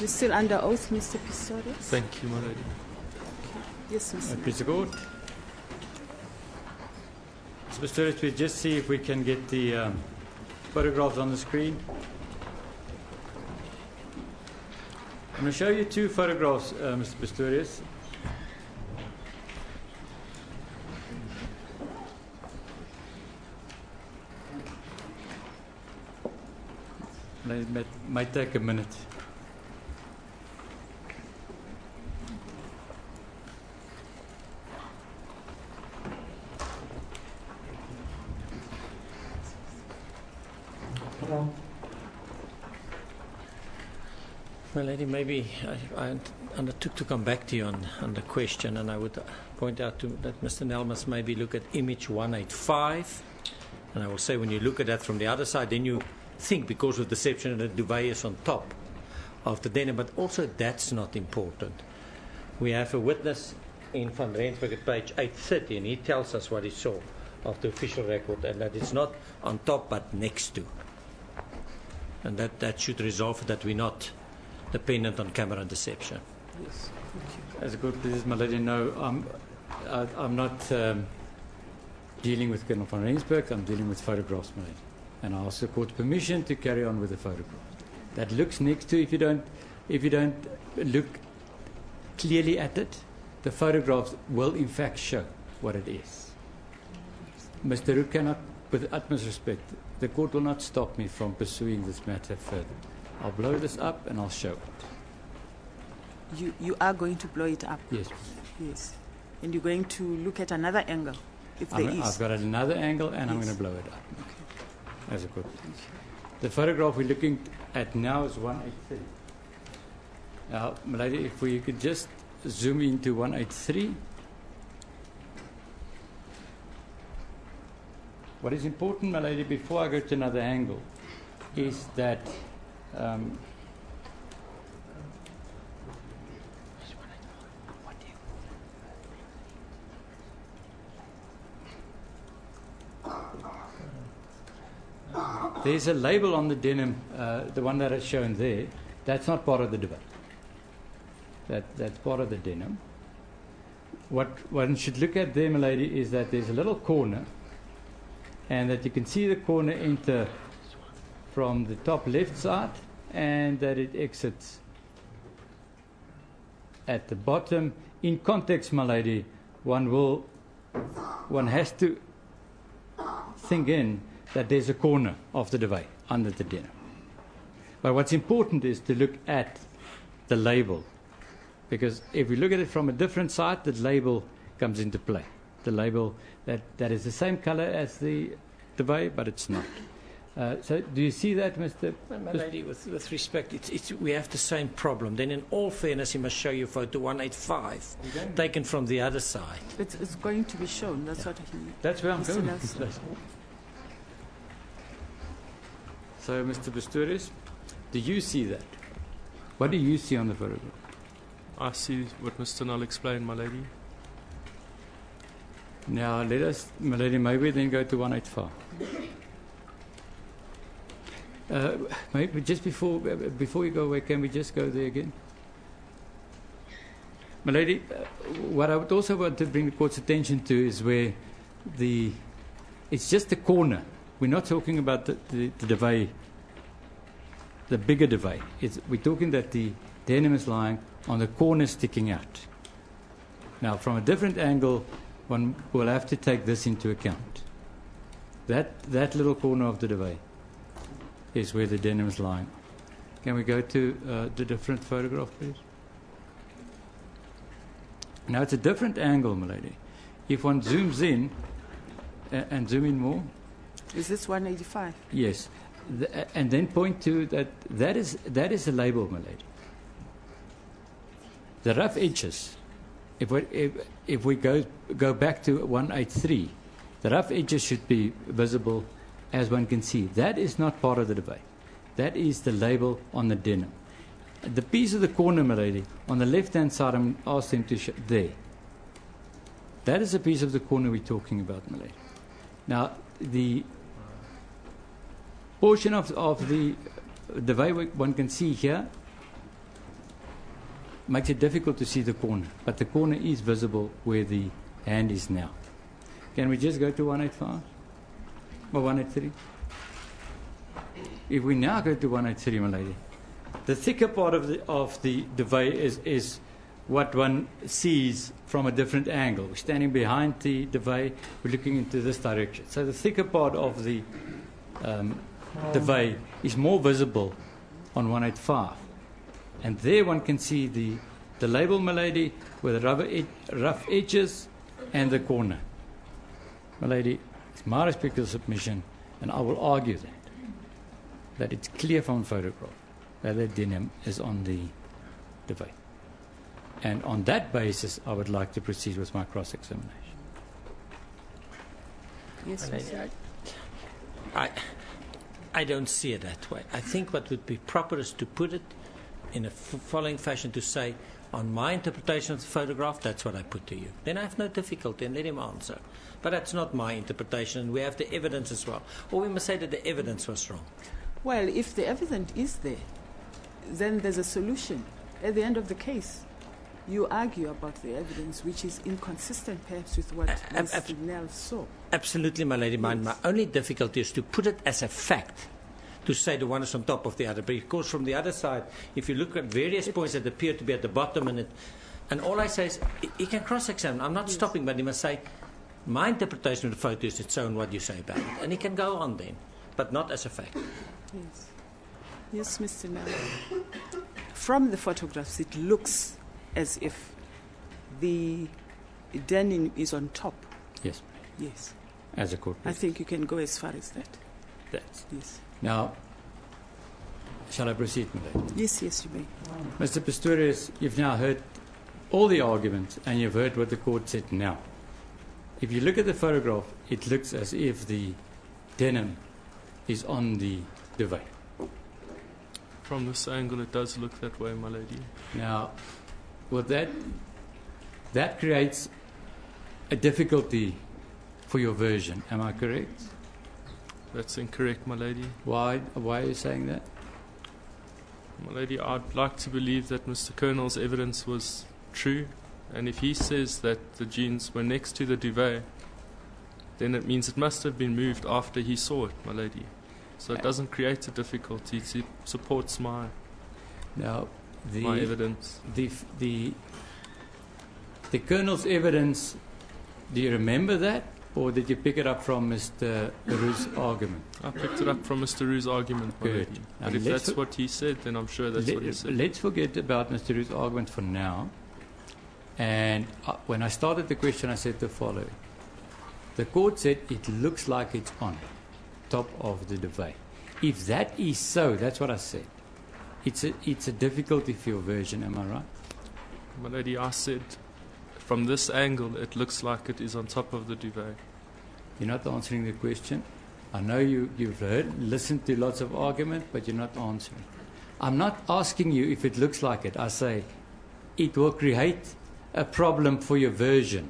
You're still under oath, Mr. Pistorius? Thank you, my lady. Okay. Yes, Mr. Please go. Mr. Pistorius, we'll just see if we can get the photographs on the screen. I'm going to show you two photographs, Mr. Pistorius. It might take a minute. Well, lady, maybe I undertook to come back to you on the question, and I would point out that Mr. Nell must maybe look at image 185, and I will say when you look at that from the other side, then you think because of deception that the duvet is on top of the denim, but also that's not important. We have a witness in Van Rensburg at page 830, and he tells us what he saw of the official record, and that it's not on top but next to. And that should resolve that we're not dependent on camera deception. Yes, thank you. As a good please, my lady, no, I'm not dealing with Colonel Van Rensburg, I'm dealing with photographs, my lady. And I ask the court's permission to carry on with the photograph. That looks next to, if you don't look clearly at it, the photographs will in fact show what it is. Mr. Rook cannot, with utmost respect, the court will not stop me from pursuing this matter further. I'll blow this up and I'll show it. You are going to blow it up? Yes. Yes. And you're going to look at another angle, if there is? I've got another angle and I'm going to blow it up. Okay. As a court. The photograph we're looking at now is 183. Now, my lady, if we could just zoom into 183. What is important, my lady, before I go to another angle, is that there's a label on the denim, the one that is shown there. That's not part of the duvet. That's part of the denim. What one should look at there, my lady, is that there's a little corner, and that you can see the corner enter from the top left side, and that it exits at the bottom. In context, my lady, one has to think in that there's a corner of the duvet under the denim. But what's important is to look at the label, because if we look at it from a different side, the label comes into play. The label that is the same color as the duvet, but it's not. So do you see that, Mr. My lady, with respect, we have the same problem. Then in all fairness, he must show you photo 185, taken from the other side. It's going to be shown, that's what he... That's where I'm Mr. going. Nelson. So, Mr. Pistorius, do you see that? What do you see on the photograph? I see what Mr. Null explained, my lady. Now, let us, my lady, maybe then go to 185. Maybe just before you go away, can we just go there again? My lady, what I would also want to bring the court's attention to is where it's just the corner. We're not talking about the duvet, the bigger duvet. We're talking that the denim is lying on the corner sticking out. Now, from a different angle, one will have to take this into account. That little corner of the duvet is where the denim is lying. Can we go to the different photograph, please? Now, it's a different angle, my lady. If one zooms in and zoom in more. Is this 185? Yes. And then point to that is a label, my lady. the rough edges, if we go back to 183, the rough edges should be visible as one can see. That is not part of the debate. That is the label on the denim. The piece of the corner, my lady, on the left-hand side, I'm asked him to show there. That is a piece of the corner we're talking about, my lady. Now, the portion of the way one can see here makes it difficult to see the corner, but the corner is visible where the hand is now. Can we just go to 185 or 183? If we now go to 183, my lady, the thicker part of the duvet is what one sees from a different angle. We're standing behind the duvet, we're looking into this direction. So the thicker part of the duvet is more visible on 185. And there one can see the label, my lady, with the rough edges and the corner. My lady, it's my respectful submission, and I will argue that it's clear from photograph that the denim is on the duvet. And on that basis, I would like to proceed with my cross-examination. Yes, I don't see it that way. I think what would be proper is to put it in a following fashion, to say, on my interpretation of the photograph, that's what I put to you. Then I have no difficulty, and let him answer. But that's not my interpretation, and we have the evidence as well. Or we must say that the evidence was wrong. Well, if the evidence is there, then there's a solution. At the end of the case, you argue about the evidence, which is inconsistent perhaps with what Mr. Nell saw. Absolutely, my lady. Yes. My only difficulty is to put it as a fact, to say the one is on top of the other. But of course, from the other side, if you look at various points that appear to be at the bottom, and all I say is, he can cross-examine. I'm not stopping, but he must say, my interpretation of the photo is its own, what you say about it. And he can go on then, but not as a fact. Yes. Yes, Mr. Nell. From the photographs, it looks as if the denim is on top. Yes. Yes. As a court. I think you can go as far as that. That's. Yes. Now, shall I proceed, my lady? Yes, yes, you may. Mr. Pistorius, you've now heard all the arguments, and you've heard what the court said now. If you look at the photograph, it looks as if the denim is on the duvet. From this angle, it does look that way, my lady. Now, with that creates a difficulty for your version. Am I correct? That's incorrect, my lady. Why are you saying that? My lady, I'd like to believe that Mr. Colonel's evidence was true, and if he says that the jeans were next to the duvet, then it means it must have been moved after he saw it, my lady. So it doesn't create a difficulty. It supports my evidence. The Colonel's evidence, do you remember that? Or did you pick it up from Mr. Roos' argument? I picked it up from Mr. Roos' argument, my Good. lady. But if that's what he said, then I'm sure that's what he said. Let's forget about Mr. Roos' argument for now. And when I started the question, I said the following. The court said it looks like it's on top of the duvet. If that is so, that's what I said. It's a difficulty for your version, am I right? My lady, I said from this angle, it looks like it is on top of the duvet. You're not answering the question. I know you've listened to lots of argument, but you're not answering. I'm not asking you if it looks like it. I say it will create a problem for your version.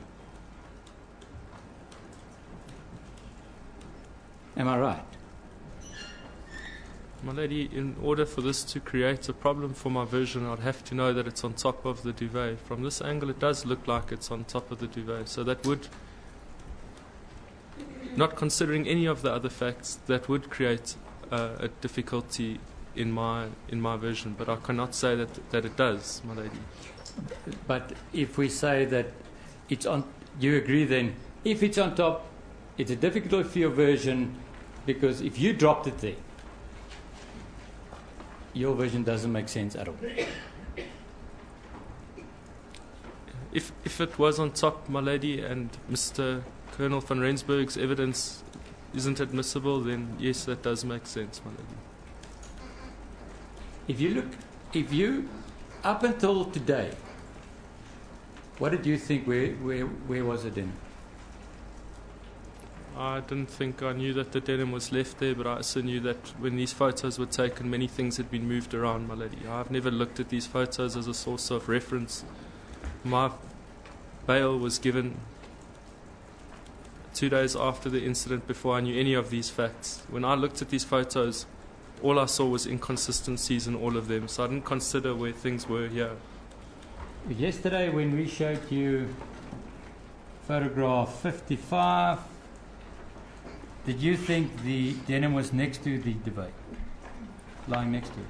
Am I right? My lady, in order for this to create a problem for my version, I'd have to know that it's on top of the duvet. From this angle, it does look like it's on top of the duvet. So that would, not considering any of the other facts, that would create a difficulty in my version. But I cannot say that it does, my lady. But if we say that it's on, you agree then, if it's on top, it's a difficulty for your version, because if you dropped it there, your version doesn't make sense at all. If it was on top, my lady, and Mr. Colonel van Rensburg's evidence isn't admissible, then yes, that does make sense, my lady. If you up until today, What did you think? Where was it in? I didn't think I knew that the denim was left there, but I also knew that when these photos were taken, many things had been moved around, my lady. I've never looked at these photos as a source of reference. My bail was given 2 days after the incident, before I knew any of these facts. When I looked at these photos, all I saw was inconsistencies in all of them, so I didn't consider where things were here. Yesterday when we showed you photograph 55, did you think the denim was next to the debate? Lying next to it?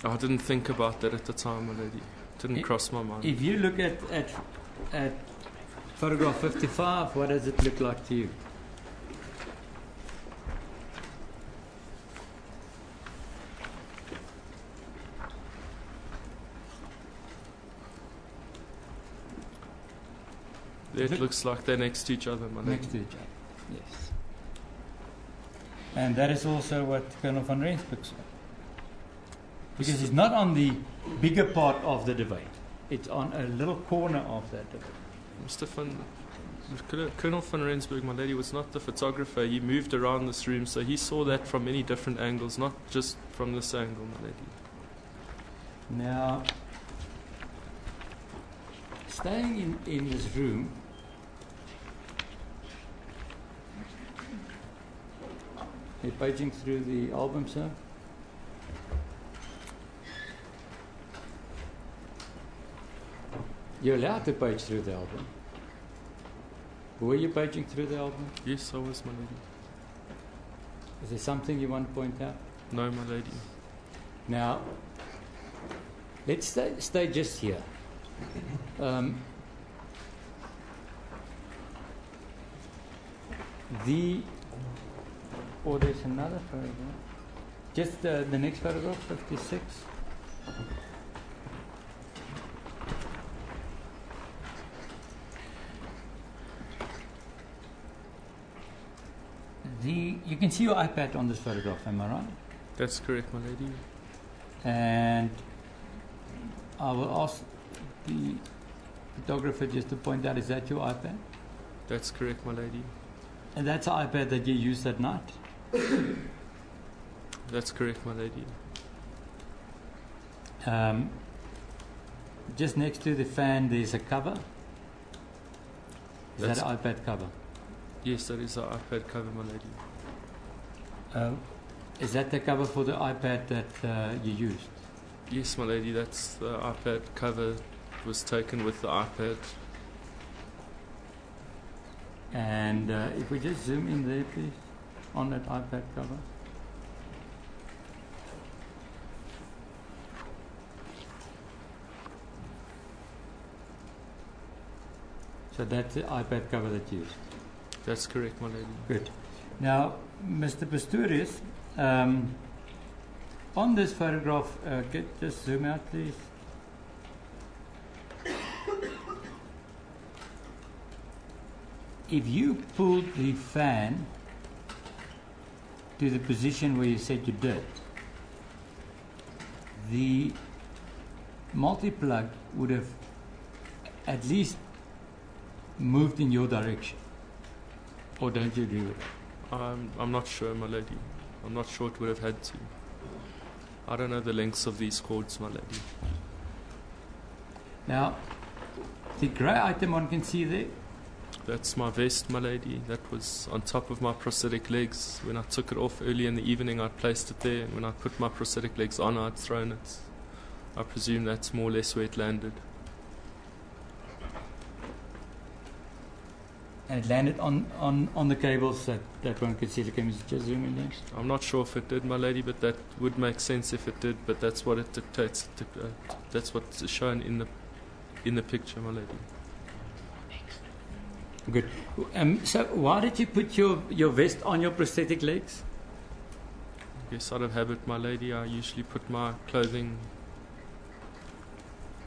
I didn't think about that at the time, my lady. It didn't cross my mind. If you look at photograph 55, what does it look like to you? It looks like they're next to each other, my lady. Next to each other, yes. And that is also what Colonel van Rensburg said. Because it's not on the bigger part of the debate. It's on a little corner of that debate. Colonel van Rensburg, my lady, was not the photographer. He moved around this room, so he saw that from many different angles, not just from this angle, my lady. Now, staying in this room, you're paging through the album, sir? You're allowed to page through the album. Were you paging through the album? Yes, I was, my lady. Is there something you want to point out? No, my lady. Now, let's stay just here. There's another photograph. Just the next photograph, 56. You can see your iPad on this photograph, am I right? That's correct, my lady. And I will ask the photographer just to point out, is that your iPad? That's correct, my lady. And that's the iPad that you used that night? That's correct, my lady. Just next to the fan, there's a cover. Is That's that an iPad cover? Yes, that is the iPad cover, my lady. Is that the cover for the iPad that you used? Yes, my lady, that's the iPad cover. Was taken with the iPad. And if we just zoom in there, please, on that iPad cover. So that's the iPad cover that you used? That's correct, my lady. Good. Now, Mr. Pistorius, on this photograph, just zoom out, please. If you pulled the fan to the position where you said you did, the multi-plug would have at least moved in your direction. Or don't you agree with that? I'm not sure, my lady. I'm not sure it would have had to. I don't know the lengths of these cords, my lady. Now, the grey item one can see there. That's my vest, my lady. That was on top of my prosthetic legs. When I took it off early in the evening, I placed it there. And when I put my prosthetic legs on, I'd thrown it. I presume that's more or less where it landed. And it landed on the cables that one could see. Can you just zoom in there? I'm not sure if it did, my lady, but that would make sense if it did. But that's what it dictates. That's what's shown in the picture, my lady. Good. So why did you put your vest on your prosthetic legs? Yes, out of habit, my lady. I usually put my clothing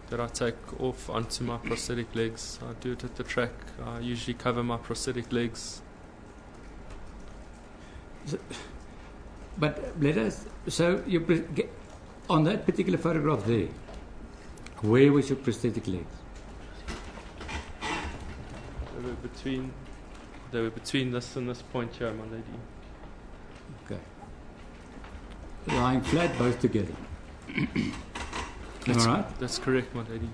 that I take off onto my prosthetic legs. I do it at the track. I usually cover my prosthetic legs. But let us. So on that particular photograph there, where was your prosthetic legs? between this and this point here, my lady. Okay. Lying flat, both together. All right? That's correct, my lady.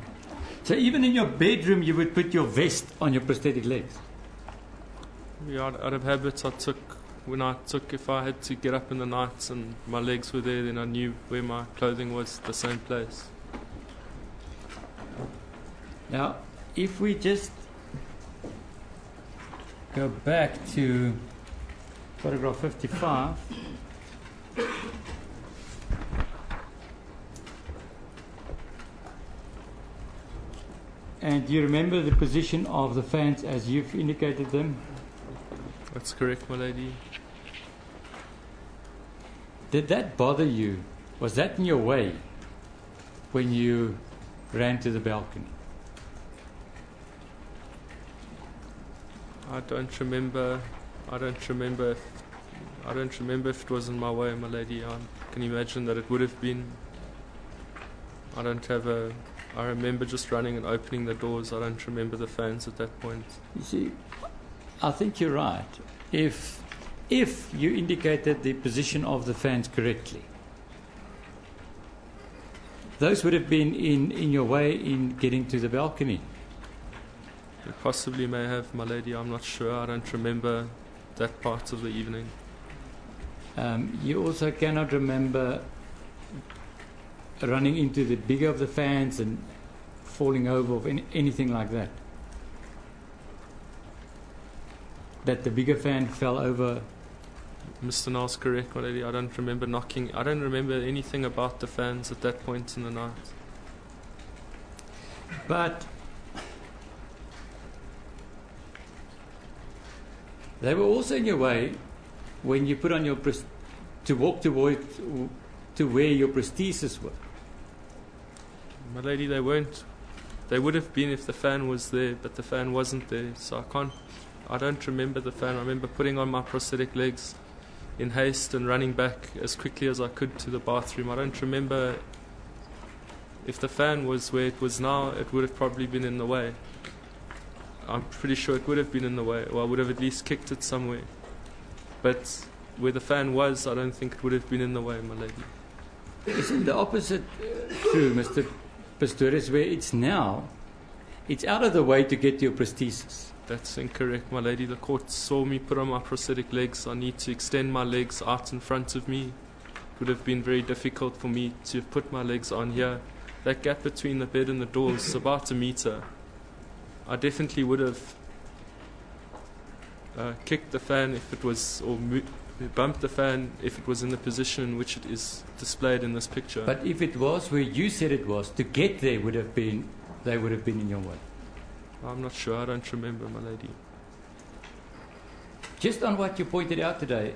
So even in your bedroom, you would put your vest on your prosthetic legs? Yeah, out of habit, if I had to get up in the night and my legs were there, then I knew where my clothing was, the same place. Now, if we just go back to photograph 55. And do you remember the position of the fans as you've indicated them? That's correct, my lady. Did that bother you? Was that in your way when you ran to the balcony? I don't remember if it was in my way, my lady. I can imagine that it would have been. I remember just running and opening the doors. I don't remember the fans at that point. You see, I think you're right. If you indicated the position of the fans correctly, those would have been in your way in getting to the balcony. It possibly may have, my lady. I'm not sure. I don't remember that part of the evening. You also cannot remember running into the bigger of the fans and falling over or anything like that. That the bigger fan fell over. Mr. Nell's correct, my lady. I don't remember anything about the fans at that point in the night. But they were also in your way when you put on your to walk toward to where your prostheses were. My lady, they weren't. They would have been if the fan was there, but the fan wasn't there. So I don't remember the fan. I remember putting on my prosthetic legs in haste and running back as quickly as I could to the bathroom. I don't remember if the fan was where it was now. It would have probably been in the way. I'm pretty sure it would have been in the way, or I would have at least kicked it somewhere. But where the fan was, I don't think it would have been in the way, my lady. Isn't the opposite true, Mr. Pistorius, where it's now, it's out of the way to get your prosthesis? That's incorrect, my lady. The court saw me put on my prosthetic legs. I need to extend my legs out in front of me. It would have been very difficult for me to have put my legs on here. That gap between the bed and the doors is about a meter. I definitely would have kicked the fan if it was, or bumped the fan if it was in the position in which it is displayed in this picture. But if it was where you said it was, to get there they would have been in your way. I'm not sure. I don't remember, my lady. Just on what you pointed out today,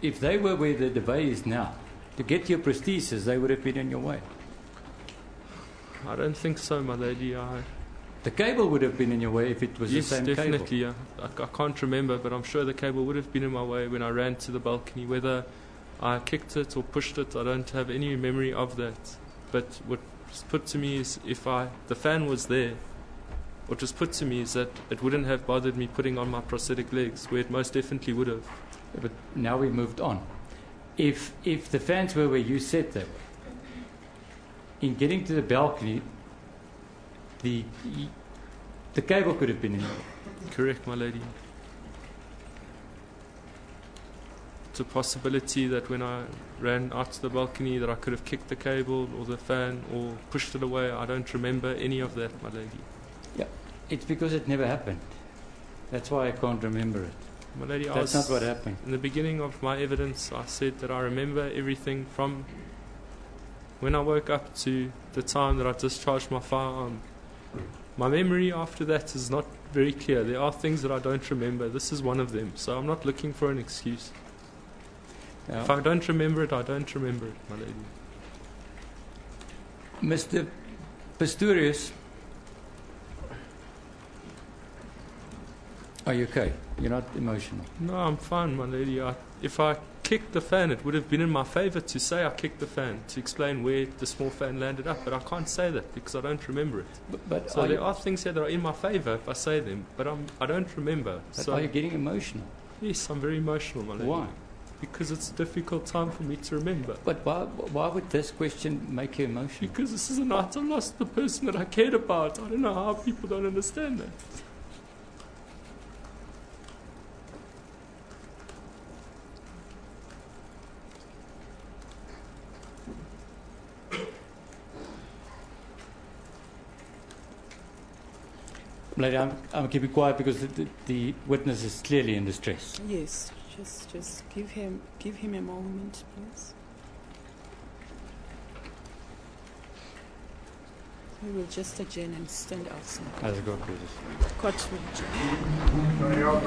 if they were where the duvet is now, to get your prosthesis, they would have been in your way. I don't think so, my lady. The cable would have been in your way if it was yes, the same cable. Yes, definitely. Yeah. I can't remember, but I'm sure the cable would have been in my way when I ran to the balcony. Whether I kicked it or pushed it, I don't have any memory of that. But what was put to me is the fan was there. What was put to me is that it wouldn't have bothered me putting on my prosthetic legs, where it most definitely would have. But now we moved on. If the fans were where you said they were, in getting to the balcony, the cable could have been in there. Correct, my lady. It's a possibility that when I ran out to the balcony that I could have kicked the cable or the fan or pushed it away. I don't remember any of that, my lady. Yeah, it's because it never happened. That's why I can't remember it. My lady, that's not what happened. In the beginning of my evidence, I said that I remember everything from when I woke up to the time that I discharged my firearm. My memory after that is not very clear. There are things that I don't remember. This is one of them. So I'm not looking for an excuse. Yeah. If I don't remember it, I don't remember it, my lady. Mr. Pistorius, are you okay? You're not emotional? No, I'm fine, my lady. If I kicked the fan, it would have been in my favour to say I kicked the fan, to explain where the small fan landed up, but I can't say that because I don't remember it. But So there are things here that are in my favour if I say them, but I don't remember. But So are you getting emotional? yes, I'm very emotional, my lady. Why? Because it's a difficult time for me to remember. But why would this question make you emotional? Because this is a night I lost the person that I cared about. I don't know how people don't understand that. Lady, I'm keeping quiet because the witness is clearly in distress. Yes, just give him a moment, please. We will just adjourn and stand outside. As God pleases. Court will adjourn.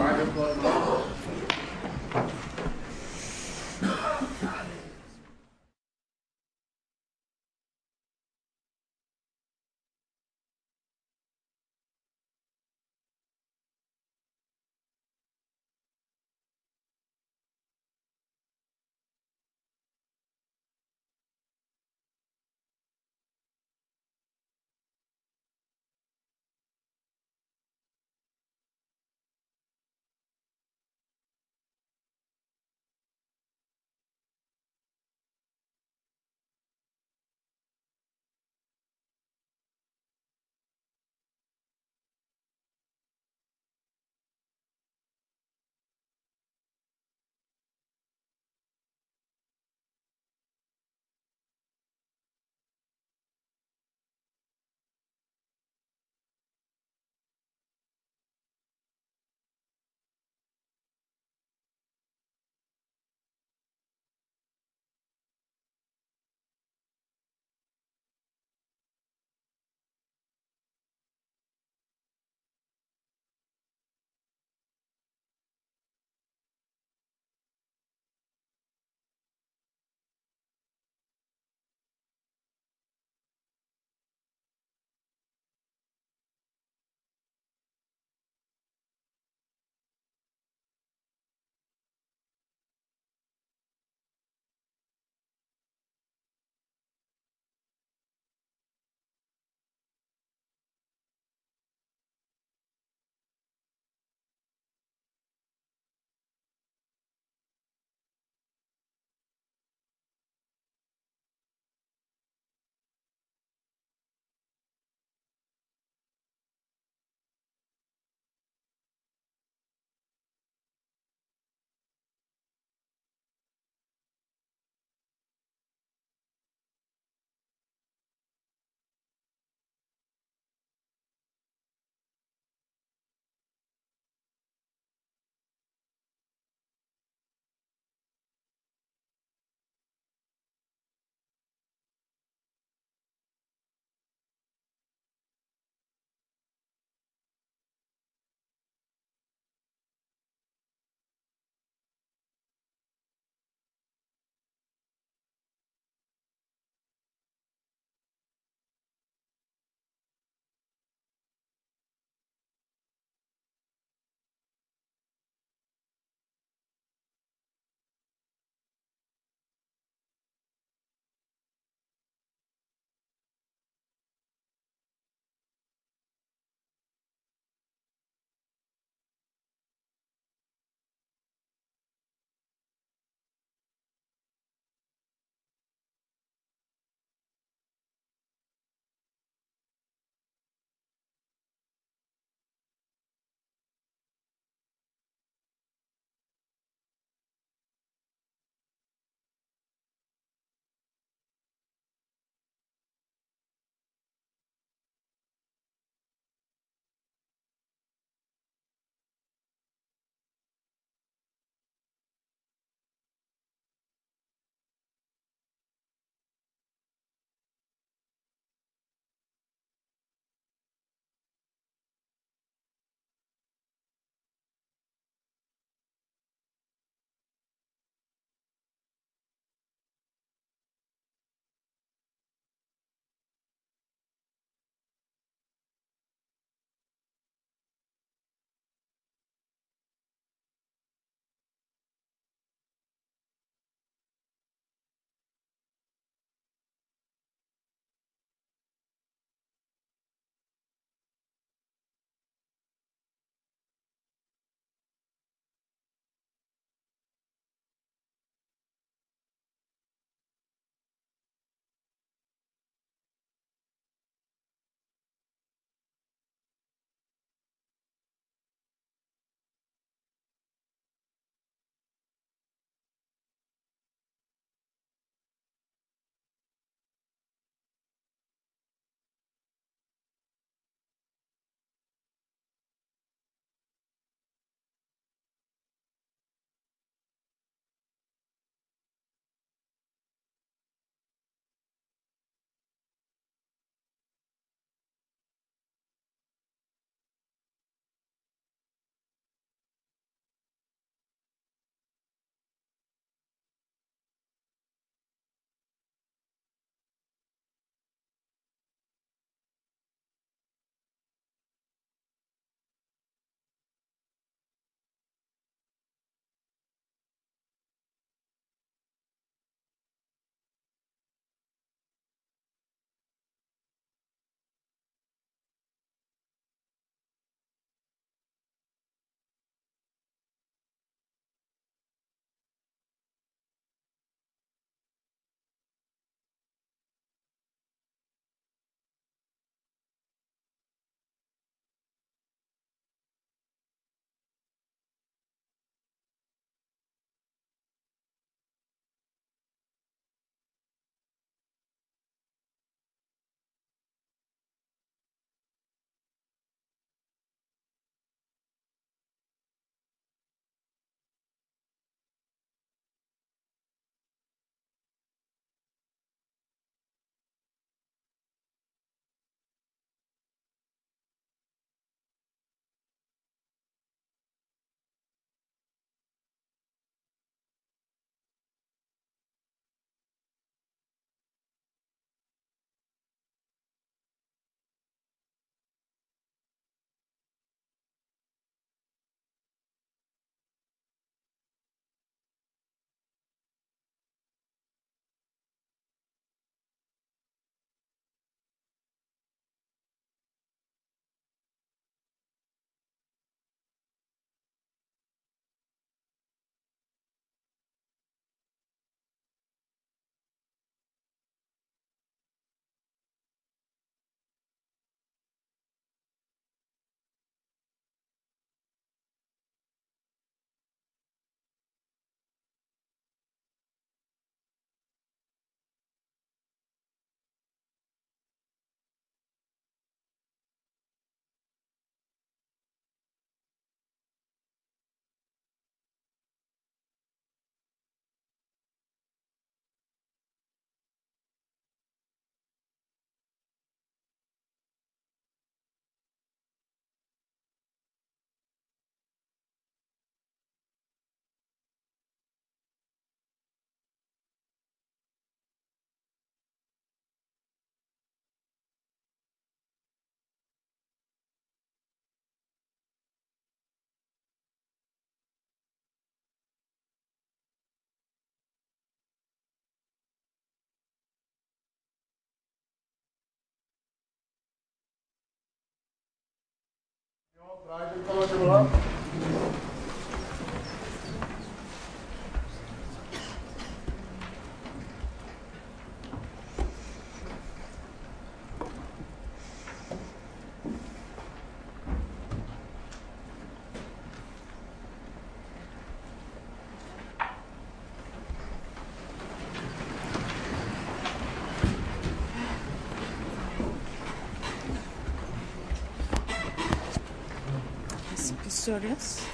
Pistorius,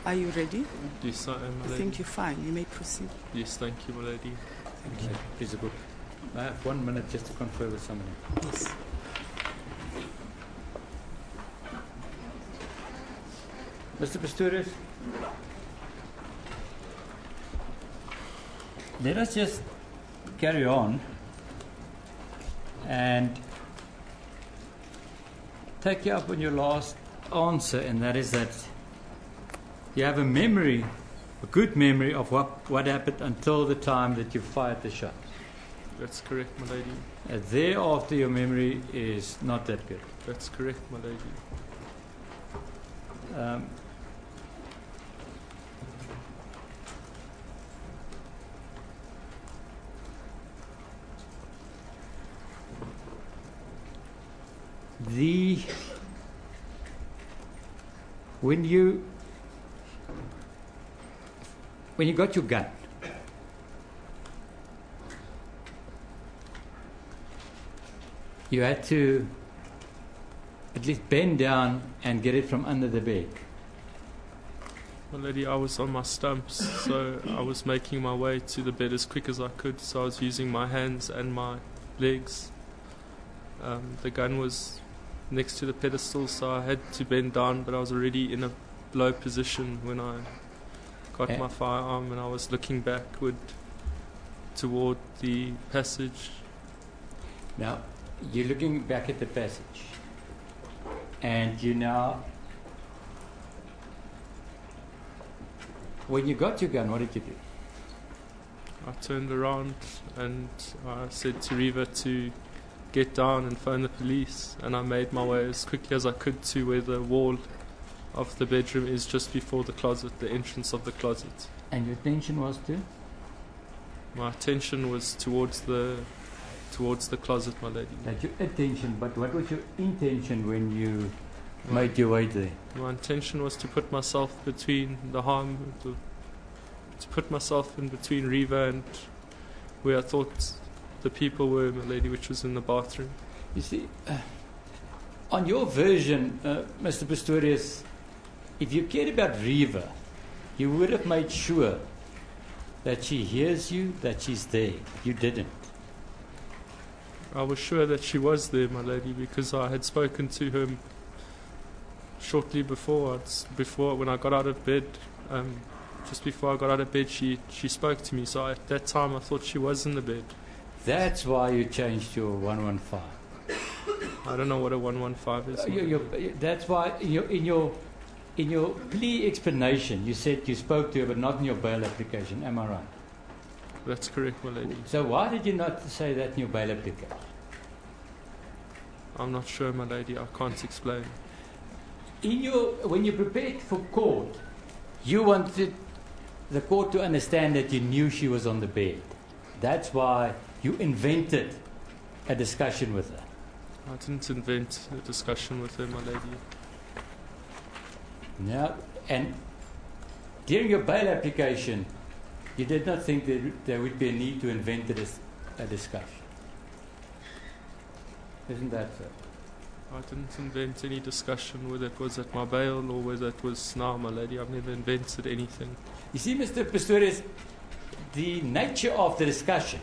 are you ready? Yes, I am, my I lady. think you're fine. You may proceed. Yes, thank you, my lady. Thank you. Please, a book. I have 1 minute just to confer with someone. Yes. Mr. Pistorius, let us just carry on and take you up on your last answer, and that is that you have a memory, a good memory of what happened until the time that you fired the shot. That's correct, my lady. Thereafter, your memory is not that good. That's correct, my lady. When you got your gun, you had to at least bend down and get it from under the bed. My lady, I was on my stumps, so I was making my way to the bed as quick as I could, so I was using my hands and my legs. The gun was next to the pedestal, so I had to bend down, but I was already in a low position when I got my firearm, and I was looking backward toward the passage. Now, you're looking back at the passage, and you now, when you got your gun, what did you do? I turned around and I said to Reva to get down and phone the police, and I made my way as quickly as I could to where the wall of the bedroom is, just before the closet, the entrance of the closet. And your intention was to? My attention was towards the closet, my lady. That's your attention, but what was your intention when you made your way there? My intention was to put myself between to put myself in between Reva and where I thought the people were, my lady, which was in the bathroom. You see, on your version, Mr. Pistorius, if you cared about Reva, you would have made sure that she hears you, that she's there. You didn't. I was sure that she was there, my lady, because I had spoken to her shortly before when I got out of bed. Just before I got out of bed, she spoke to me. So at that time, I thought she was in the bed. That's why you changed your 115. I don't know what a 115 is. That's why in your plea explanation, you said you spoke to her, but not in your bail application. Am I right? That's correct, my lady. So why did you not say that in your bail application? I'm not sure, my lady. I can't explain. When you prepared for court, you wanted the court to understand that you knew she was on the bed. That's why you invented a discussion with her. I didn't invent a discussion with her, my lady. Now, and during your bail application, you did not think that there would be a need to invent a discussion. Isn't that so? I didn't invent any discussion, whether it was at my bail or whether it was now, my lady. I've never invented anything. You see, Mr. Pistorius, the nature of the discussion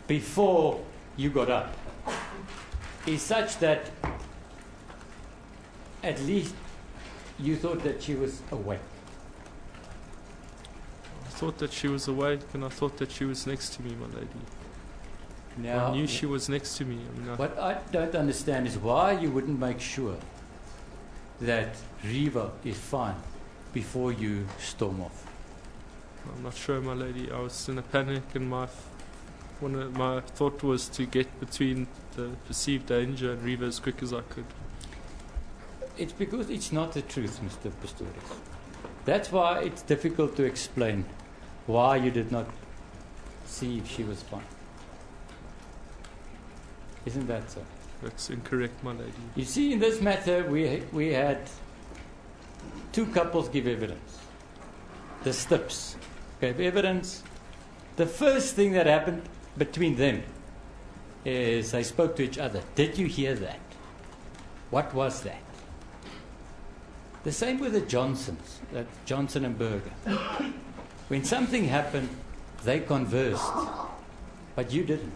before you got up is such that at least you thought that she was awake. I thought that she was awake, and I thought that she was next to me, my lady. Now, I knew she was next to me. What I don't understand is why you wouldn't make sure that Reva is fine before you storm off. I'm not sure, my lady. I was in a panic, and my My thought was to get between the perceived danger and Reva as quick as I could. It's because it's not the truth, Mr. Pistorius. That's why it's difficult to explain why you did not see if she was fine. Isn't that so? That's incorrect, my lady. You see, in this matter, we had two couples give evidence. The Stips gave evidence. The first thing that happened between them is they spoke to each other. Did you hear that? What was that? The same with the Johnsons, that Johnson and Berger. When something happened, they conversed, but you didn't.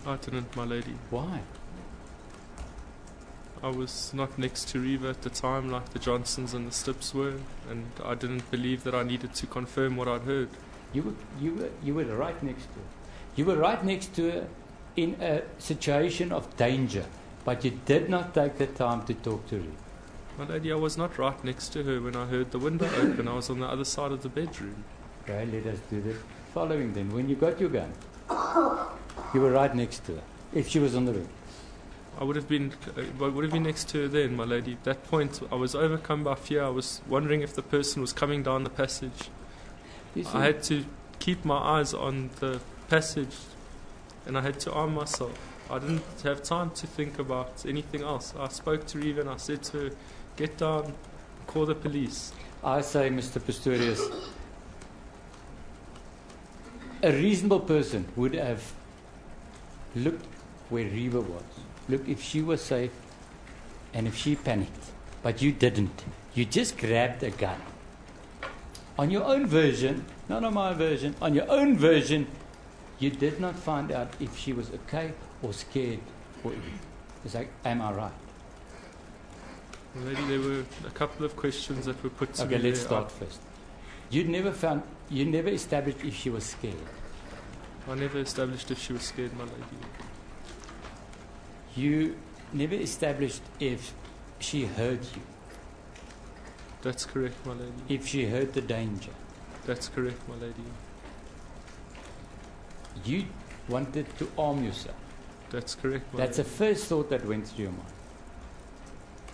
I didn't, my lady. Why? I was not next to Reva at the time like the Johnsons and the Stips were, and I didn't believe that I needed to confirm what I'd heard. You were right next to her. You were right next to her in a situation of danger, but you did not take the time to talk to her. My lady, I was not right next to her when I heard the window open. I was on the other side of the bedroom. Okay, let us do the following then. When you got your gun, you were right next to her, if she was on the room. I would have been next to her then, my lady. At that point, I was overcome by fear. I was wondering if the person was coming down the passage. I had to keep my eyes on the passage, and I had to arm myself. I didn't have time to think about anything else. I spoke to Reva and I said to her, get down, call the police. I say, Mr. Pistorius, a reasonable person would have looked where Reva was. Look if she was safe and if she panicked. But you didn't. You just grabbed a gun. On your own version, not on my version, on your own version, you did not find out if she was okay or scared or ill. It's like, am I right? Well, lady, there were a couple of questions that were put to me. Okay, let's start first. You never established if she was scared. I never established if she was scared, my lady. You never established if she heard you. That's correct, my lady. If she heard the danger. That's correct, my lady. You wanted to arm yourself. That's correct, my That's lady. the first thought that went through your mind.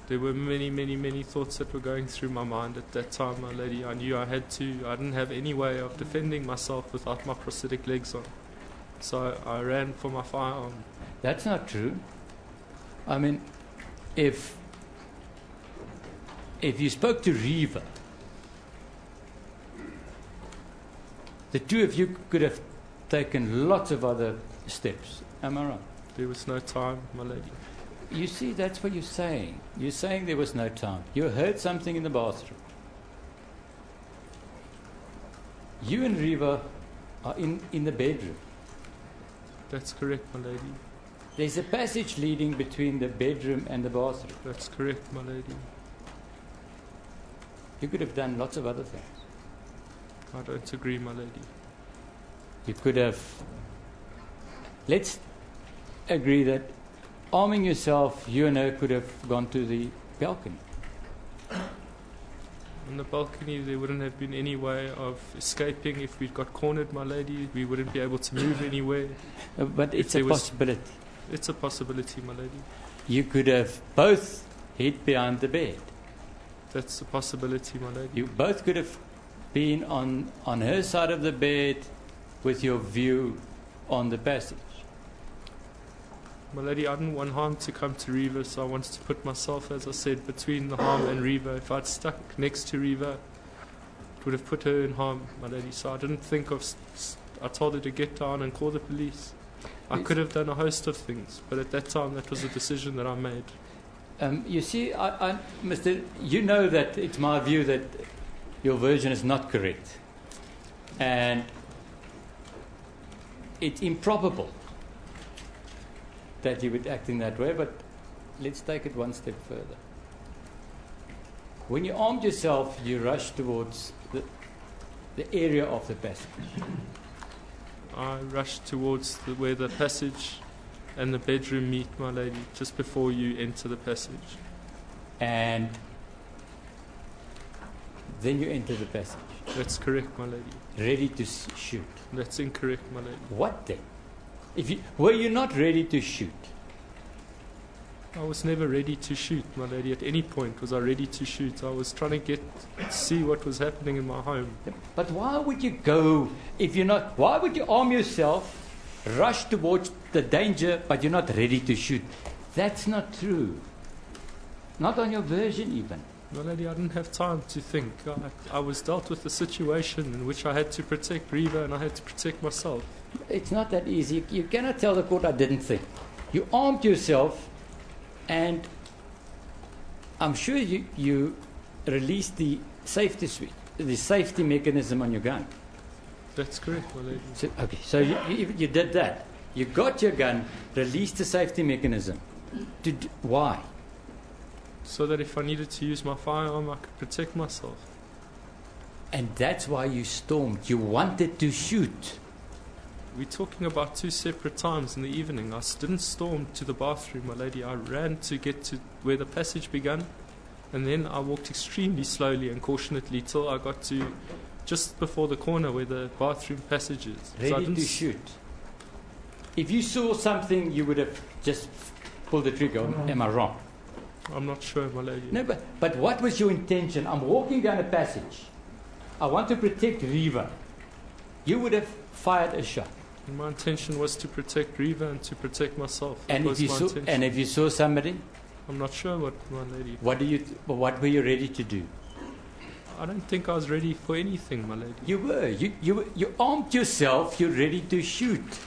There were many, many, many thoughts that were going through my mind at that time, my lady. I knew I didn't have any way of defending myself without my prosthetic legs on. So I ran for my firearm. That's not true. I mean, if you spoke to Reva, the two of you could have taken lots of other steps. Am I wrong? There was no time, my lady. You see, that's what you're saying. You're saying there was no time. You heard something in the bathroom. You and Reva are in the bedroom. That's correct, my lady. There's a passage leading between the bedroom and the bathroom. That's correct, my lady. You could have done lots of other things. I don't agree, my lady. You could have... Let's agree that arming yourself, you and her could have gone to the balcony. On the balcony, there wouldn't have been any way of escaping. If we'd got cornered, my lady, we wouldn't be able to move anywhere. But it's a possibility. It's a possibility, my lady. You could have both hid behind the bed. That's a possibility, my lady. You both could have been on her side of the bed with your view on the passage. My lady, I didn't want harm to come to Reva, so I wanted to put myself, as I said, between the harm and Reva. If I'd stuck next to Reva, it would have put her in harm, my lady. So I didn't think of... I told her to get down and call the police. I could have done a host of things, but at that time, that was a decision that I made. You see, Mr. You know that it's my view that your version is not correct. And it's improbable that you would act in that way, but let's take it one step further. When you armed yourself, you rushed towards the area of the passage. I rushed towards where the passage and the bedroom meet, my lady, just before you enter the passage. And then you enter the passage. That's correct, my lady. Ready to shoot. That's incorrect, my lady. What then? Were you not ready to shoot? I was never ready to shoot, my lady. At any point was I ready to shoot. I was trying to see what was happening in my home. But why would you go if you're not? Why would you arm yourself, rush towards the danger, but you're not ready to shoot? That's not true. Not on your version, even. My lady, I didn't have time to think. I was dealt with a situation in which I had to protect Reva and I had to protect myself. It's not that easy. You cannot tell the court I didn't think. You armed yourself, and I'm sure you released the safety switch, the safety mechanism on your gun. That's correct, my lady. So you did that. You got your gun, released the safety mechanism. Why? So that if I needed to use my firearm, I could protect myself. And that's why you stormed. You wanted to shoot. We're talking about two separate times in the evening. I didn't storm to the bathroom, my lady. I ran to get to where the passage began, and then I walked extremely slowly and cautionately till I got to just before the corner where the bathroom passage is. Ready to shoot. If you saw something, you would have just pulled the trigger. Am I wrong? I'm not sure, my lady. No, but what was your intention? I'm walking down a passage. I want to protect Reva. You would have fired a shot. And my intention was to protect Reva and to protect myself. And if you saw somebody, I'm not sure what, my lady. What were you ready to do? I don't think I was ready for anything, my lady. You were. You armed yourself. You're ready to shoot.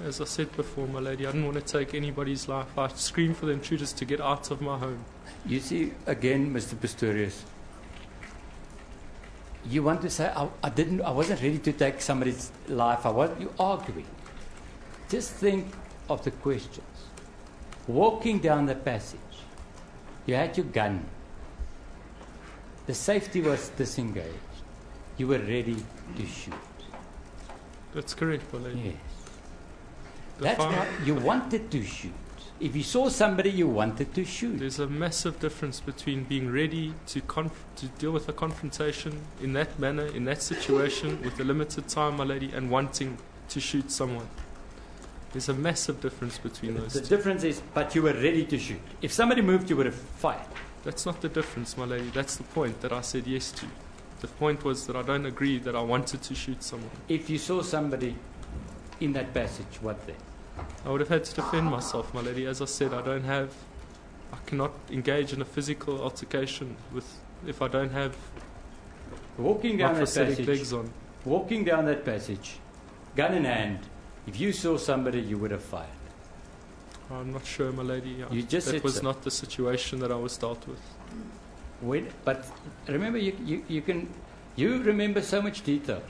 As I said before, my lady, I didn't want to take anybody's life. I screamed for the intruders to get out of my home. You see, again, Mr. Pistorius, you want to say, I wasn't ready to take somebody's life. You're arguing. Just think of the questions. Walking down the passage, you had your gun. The safety was disengaged. You were ready to shoot. That's correct, my lady. Yes. That's why you wanted to shoot. If you saw somebody, you wanted to shoot. There's a massive difference between being ready to deal with a confrontation in that manner, in that situation, with a limited time, my lady, and wanting to shoot someone. There's a massive difference between those two. The difference is, but you were ready to shoot. If somebody moved, you would have fired. That's not the difference, my lady. That's the point that I said yes to. The point was that I don't agree that I wanted to shoot someone. If you saw somebody in that passage, what then? I would have had to defend myself, my lady. As I said, I cannot engage in a physical altercation if I don't have walking down my prosthetic legs on. Walking down that passage, gun in hand, if you saw somebody, you would have fired. I'm not sure, my lady. That was not the situation that I was dealt with. But remember, you remember so much detail.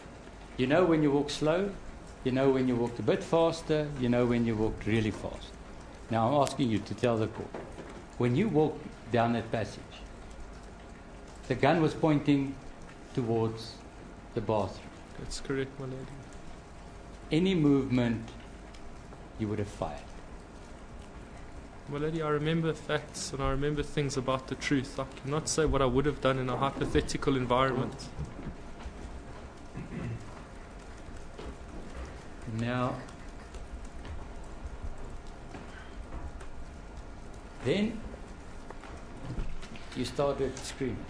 You know when you walk slow. You know when you walked a bit faster, you know when you walked really fast. Now I'm asking you to tell the court, when you walked down that passage, the gun was pointing towards the bathroom. That's correct, my lady. Any movement, you would have fired. My lady, I remember facts and I remember things about the truth. I cannot say what I would have done in a hypothetical environment. Now, then you started screaming.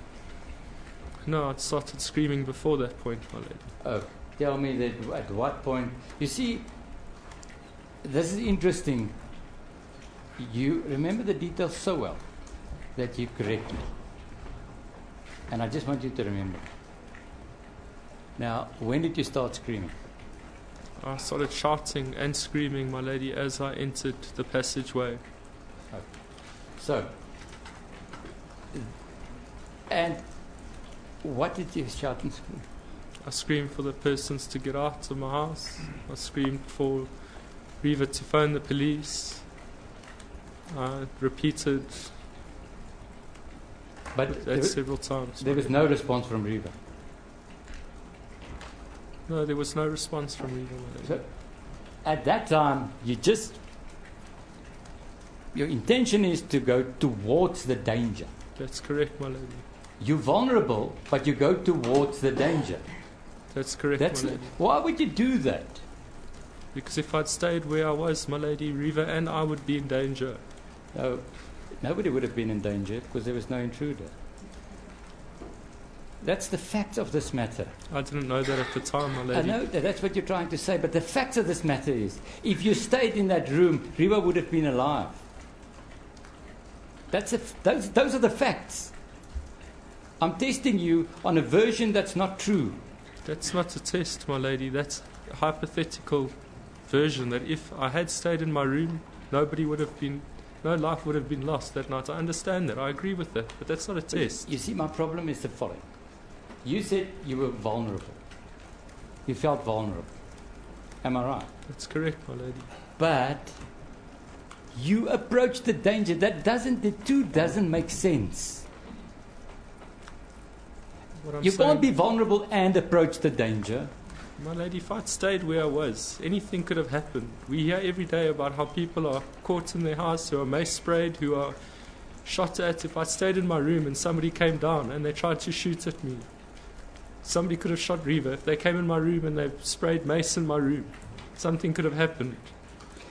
No, I started screaming before that point, my lady. Oh, tell me that at what point. You see, this is interesting. You remember the details so well that you correct me. And I just want you to remember. Now, when did you start screaming? I started shouting and screaming, my lady, as I entered the passageway. Okay. So, and what did you shout and scream? I screamed for the persons to get out of my house. I screamed for Reva to phone the police. I repeated that several times. There was no response from Reva. No, there was no response from Reva. So, at that time, your intention is to go towards the danger. That's correct, my lady. You're vulnerable, but you go towards the danger. That's correct, my lady. Why would you do that? Because if I'd stayed where I was, my lady, Reva and I would be in danger. No, nobody would have been in danger because there was no intruder. That's the fact of this matter. I didn't know that at the time, my lady. I know that's what you're trying to say, but the fact of this matter is, if you stayed in that room, Reva would have been alive. Those are the facts. I'm testing you on a version that's not true. That's not a test, my lady. That's a hypothetical version that if I had stayed in my room, no life would have been lost that night. I understand that. I agree with that. But that's not a test. You see, my problem is the following. You said you were vulnerable. You felt vulnerable. Am I right? That's correct, my lady. But you approached the danger. The two doesn't make sense. You can't be vulnerable and approach the danger. My lady, if I'd stayed where I was, anything could have happened. We hear every day about how people are caught in their house, who are mace sprayed, who are shot at. If I'd stayed in my room and somebody came down and they tried to shoot at me, somebody could have shot Reva. If they came in my room and they sprayed mace in my room, something could have happened.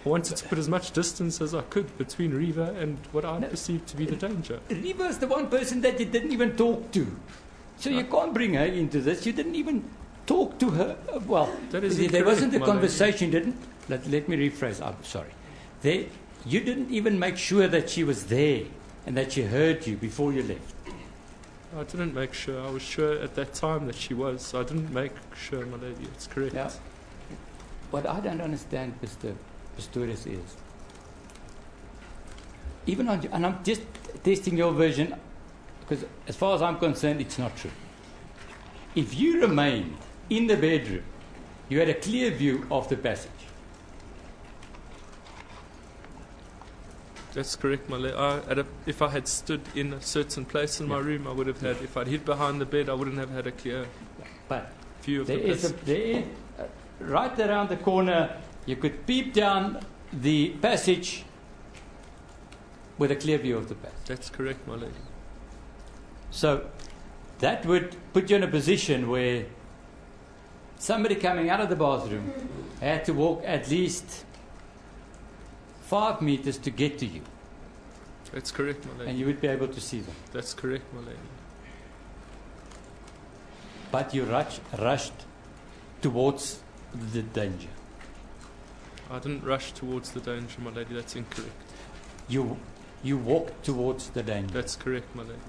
I wanted to put as much distance as I could between Reva and what I perceived to be the danger. Reva is the one person that you didn't even talk to. So you can't bring her into this. You didn't even talk to her. Well, there wasn't a conversation, didn't? Let me rephrase. I'm sorry. You didn't even make sure that she was there and that she heard you before you left. I didn't make sure. I was sure at that time that she was. So I didn't make sure, my lady. It's correct. Now, what I don't understand, Mr. Pistorius, is even on, and I'm just testing your version, because as far as I'm concerned, it's not true. If you remained in the bedroom, you had a clear view of the passage. That's correct, my lady. If I had stood in a certain place in my room, I would have had. If I'd hid behind the bed, I wouldn't have had a clear view of the passage. Right around the corner, you could peep down the passage with a clear view of the passage. That's correct, my lady. So that would put you in a position where somebody coming out of the bathroom had to walk at least 5 meters to get to you. That's correct, my lady. And you would be able to see them. That's correct, my lady. But you rushed towards the danger. I didn't rush towards the danger, my lady. That's incorrect. You walked towards the danger. That's correct, my lady.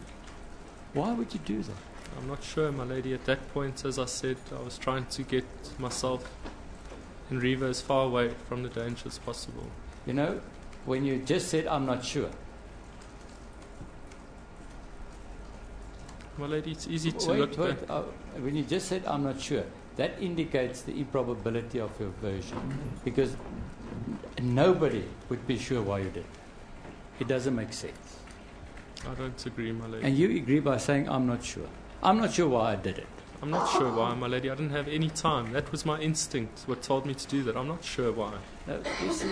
Why would you do that? I'm not sure, my lady. At that point, as I said, I was trying to get myself and Reva as far away from the danger as possible. You know, when you just said, I'm not sure. My lady, it's easy to look back. When you just said, I'm not sure, that indicates the improbability of your version. Because nobody would be sure why you did it. It doesn't make sense. I don't agree, my lady. And you agree by saying, I'm not sure. I'm not sure why I did it. I'm not sure why, my lady. I didn't have any time. That was my instinct, what told me to do that. I'm not sure why. No, you see,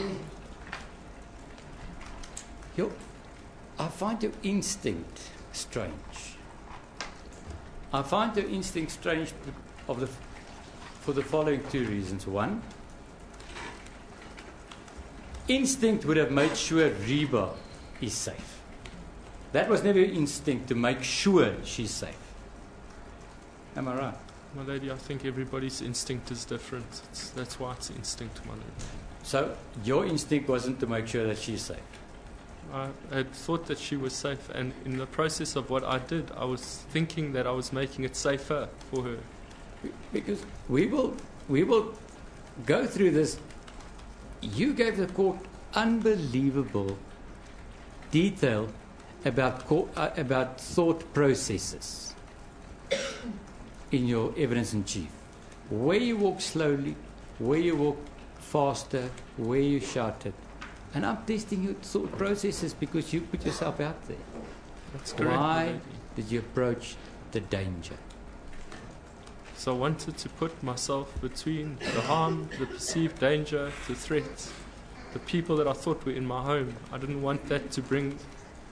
I find your instinct strange. I find your instinct strange for the following 2 reasons. One, instinct would have made sure Reba is safe. That was never your instinct to make sure she's safe. Am I right? My lady, I think everybody's instinct is different. That's why it's instinct, my lady. So your instinct wasn't to make sure that she's safe? I had thought that she was safe, and in the process of what I did, I was thinking that I was making it safer for her. Because we will go through this. You gave the court unbelievable detail about thought processes in your evidence in chief. Where you walk slowly, where you walk faster, where you shouted. And I'm testing your thought processes because you put yourself out there. That's correct. Why did you approach the danger? So I wanted to put myself between the harm, the perceived danger, the threats, the people that I thought were in my home. I didn't want that to bring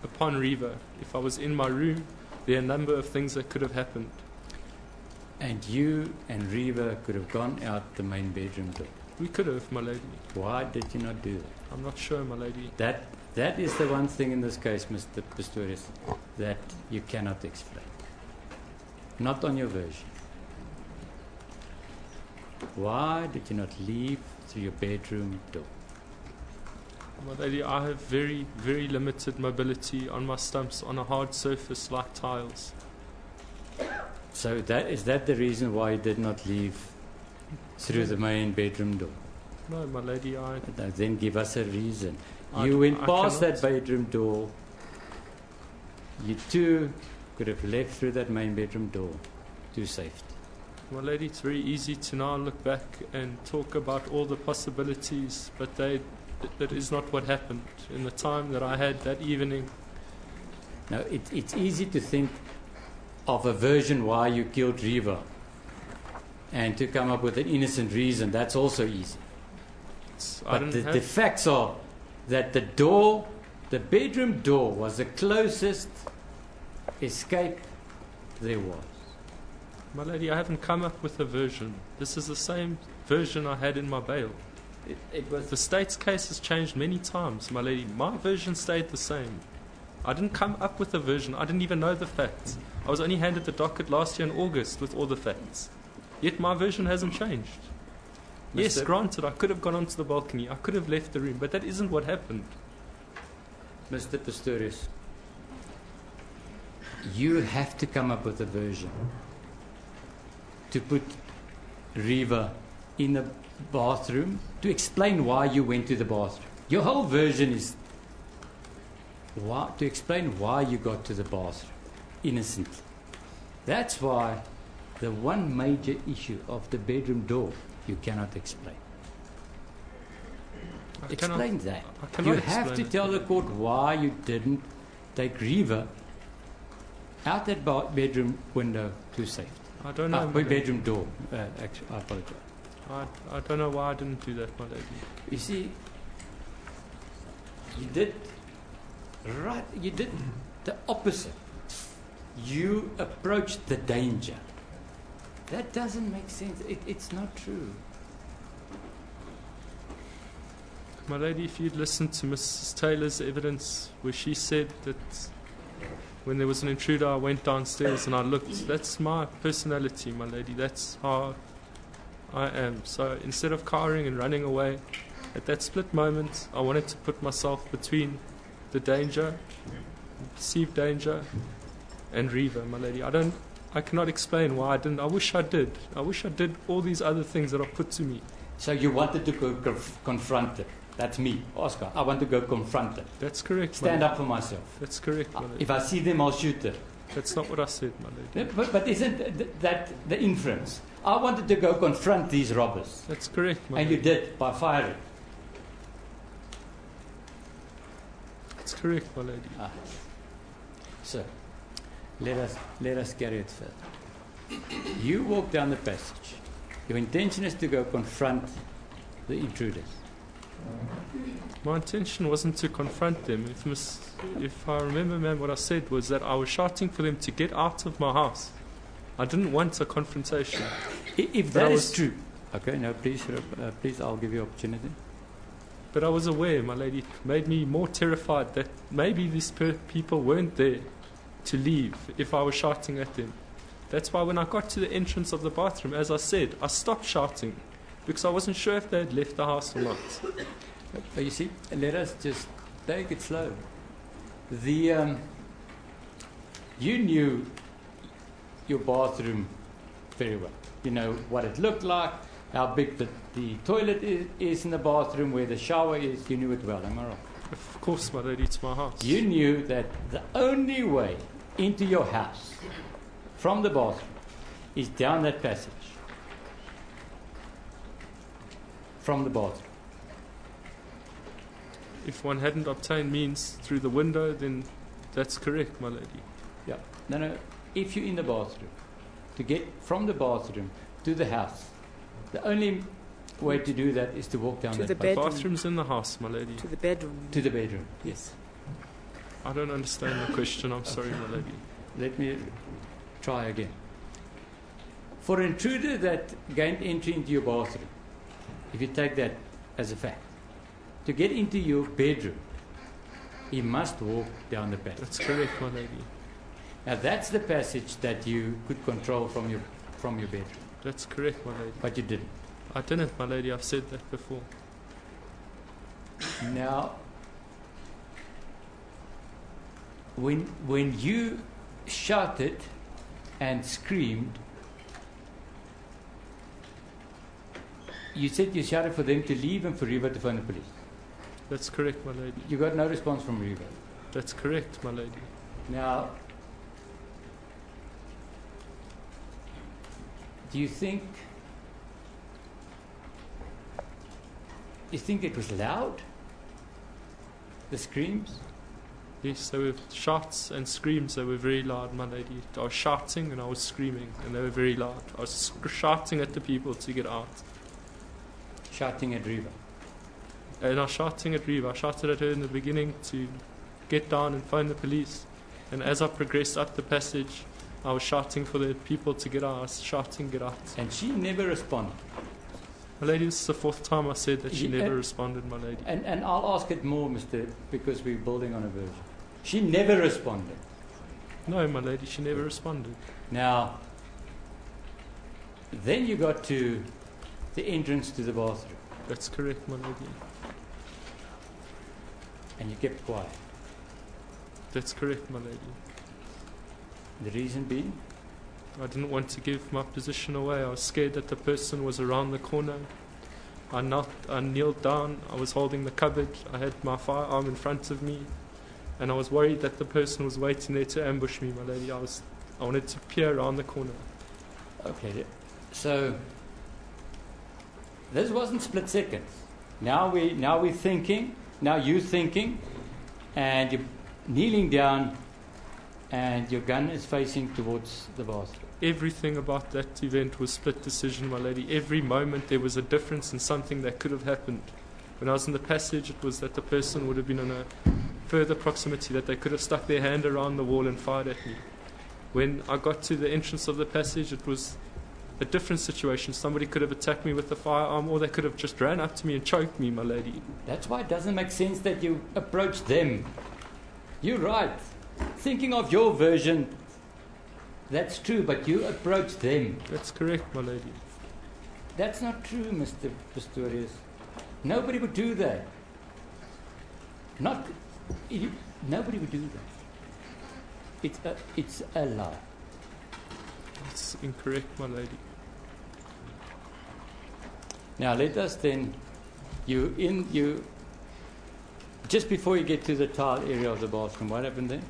upon Reva. If I was in my room, there are a number of things that could have happened. And you and Reva could have gone out the main bedroom door. We could have, my lady. Why did you not do that? I'm not sure, my lady. That is the one thing in this case, Mr. Pistorius, that you cannot explain. Not on your version. Why did you not leave through your bedroom door? My lady, I have very, very limited mobility on my stumps on a hard surface like tiles. So is that the reason why you did not leave through the main bedroom door? No, my lady, Then give us a reason. I You went past cannot. that bedroom door. You too could have left through that main bedroom door to safety. My lady, it's very easy to now look back and talk about all the possibilities, but that is not what happened in the time that I had that evening. Now, it's easy to think of a version why you killed Riva and to come up with an innocent reason. That's also easy. But the facts are that the bedroom door was the closest escape there was. My lady, I haven't come up with a version. This is the same version I had in my bail. The state's case has changed many times, my lady. My version stayed the same. I didn't come up with a version. I didn't even know the facts. I was only handed the docket last year in August with all the facts. Yet my version hasn't changed. Yes, granted, I could have gone onto the balcony. I could have left the room, but that isn't what happened. Mr. Pistorius, you have to come up with a version to put Riva in the bathroom to explain why you went to the bathroom. Your whole version is to explain why you got to the bathroom innocently. That's why the one major issue of the bedroom door you cannot explain. Explain that. You have to tell the court why you didn't take Riva out that bedroom window to safety. I don't know. Bedroom door. Actually, I apologize. I don't know why I didn't do that, my lady. You see, you did the opposite. You approached the danger. That doesn't make sense. It's not true. My lady, if you'd listened to Mrs. Taylor's evidence where she said that when there was an intruder I went downstairs and I looked, that's my personality, my lady. That's how I am. So instead of cowering and running away, at that split moment I wanted to put myself between the danger, perceived danger, and Riva, my lady. I cannot explain why I didn't. I wish I did. I wish I did all these other things that are put to me. So you wanted to go confront it. That's me, Oscar. I want to go confront it. That's correct, Stand up for myself. That's correct, my lady. If I see them, I'll shoot them. That's not what I said, my lady. But isn't that the inference? I wanted to go confront these robbers. That's correct, my and lady. You did, by firing. That's correct, my lady. So, let us carry it further. You walk down the passage. Your intention is to go confront the intruders. My intention wasn't to confront them. If I remember, ma'am, what I said was that I was shouting for them to get out of my house. I didn't want a confrontation. If that is true. Okay, no, please, I'll give you opportunity. But I was aware, my lady. It made me more terrified that maybe these people weren't there to leave if I was shouting at them. That's why when I got to the entrance of the bathroom, as I said, I stopped shouting because I wasn't sure if they had left the house or not. But you see, let us just take it slow. You knew your bathroom very well. You know what it looked like, how big the toilet is in the bathroom, where the shower is. You knew it well, am I right? Of course, my lady, it's my house. You knew that the only way into your house from the bathroom is down that passage. From the bathroom. If one hadn't obtained means through the window, then that's correct, my lady. Yeah. No. If you're in the bathroom, to get from the bathroom to the house, the only way to do that is to walk down to that the path. bedroom. The bathroom's in the house, my lady. To the bedroom. To the bedroom, yes. I don't understand the question. I'm sorry, my lady. Let me try again. For an intruder that gained entry into your bathroom, if you take that as a fact, to get into your bedroom, he must walk down the passage. That's correct, my lady. Now that's the passage that you could control from your bedroom. That's correct, my lady. But you didn't. I didn't, my lady. I've said that before. Now, when you shouted and screamed, you said you shouted for them to leave and for Reva to phone the police. That's correct, my lady. You got no response from Reva. That's correct, my lady. Now, do you think it was loud? The screams? Yes, there were shouts and screams. They were very loud, my lady. I was shouting and I was screaming, and they were very loud. I was shouting at the people to get out. Shouting at Reva. And I was shouting at Reva. I shouted at her in the beginning to get down and phone the police. And as I progressed up the passage, I was shouting for the people to get out. I was shouting, get out. And she never responded. My lady, this is the fourth time I said that she never responded, my lady. And I'll ask it more, Mr. because we're building on a version. She never responded. No, my lady, she never responded. Now, then you got to the entrance to the bathroom. That's correct, my lady. And you kept quiet. That's correct, my lady. The reason being? I didn't want to give my position away. I was scared that the person was around the corner. I kneeled down. I was holding the cupboard. I had my firearm in front of me. And I was worried that the person was waiting there to ambush me, my lady. I wanted to peer around the corner. Okay, so this wasn't split seconds. Now we're thinking. Now you're thinking, and you're kneeling down, and your gun is facing towards the bathroom. Everything about that event was split decision, my lady. Every moment there was a difference in something that could have happened. When I was in the passage, it was that the person would have been in a further proximity, that they could have stuck their hand around the wall and fired at me. When I got to the entrance of the passage, it was a different situation. Somebody could have attacked me with a firearm, or they could have just ran up to me and choked me, my lady. That's why it doesn't make sense that you approach them. You're right. Thinking of your version, that's true, but you approach them. That's correct, my lady. That's not true, Mr. Pistorius. Nobody would do that. Nobody would do that. It's a lie. That's incorrect, my lady. Now let us then, just before you get to the tile area of the bathroom, what happened then?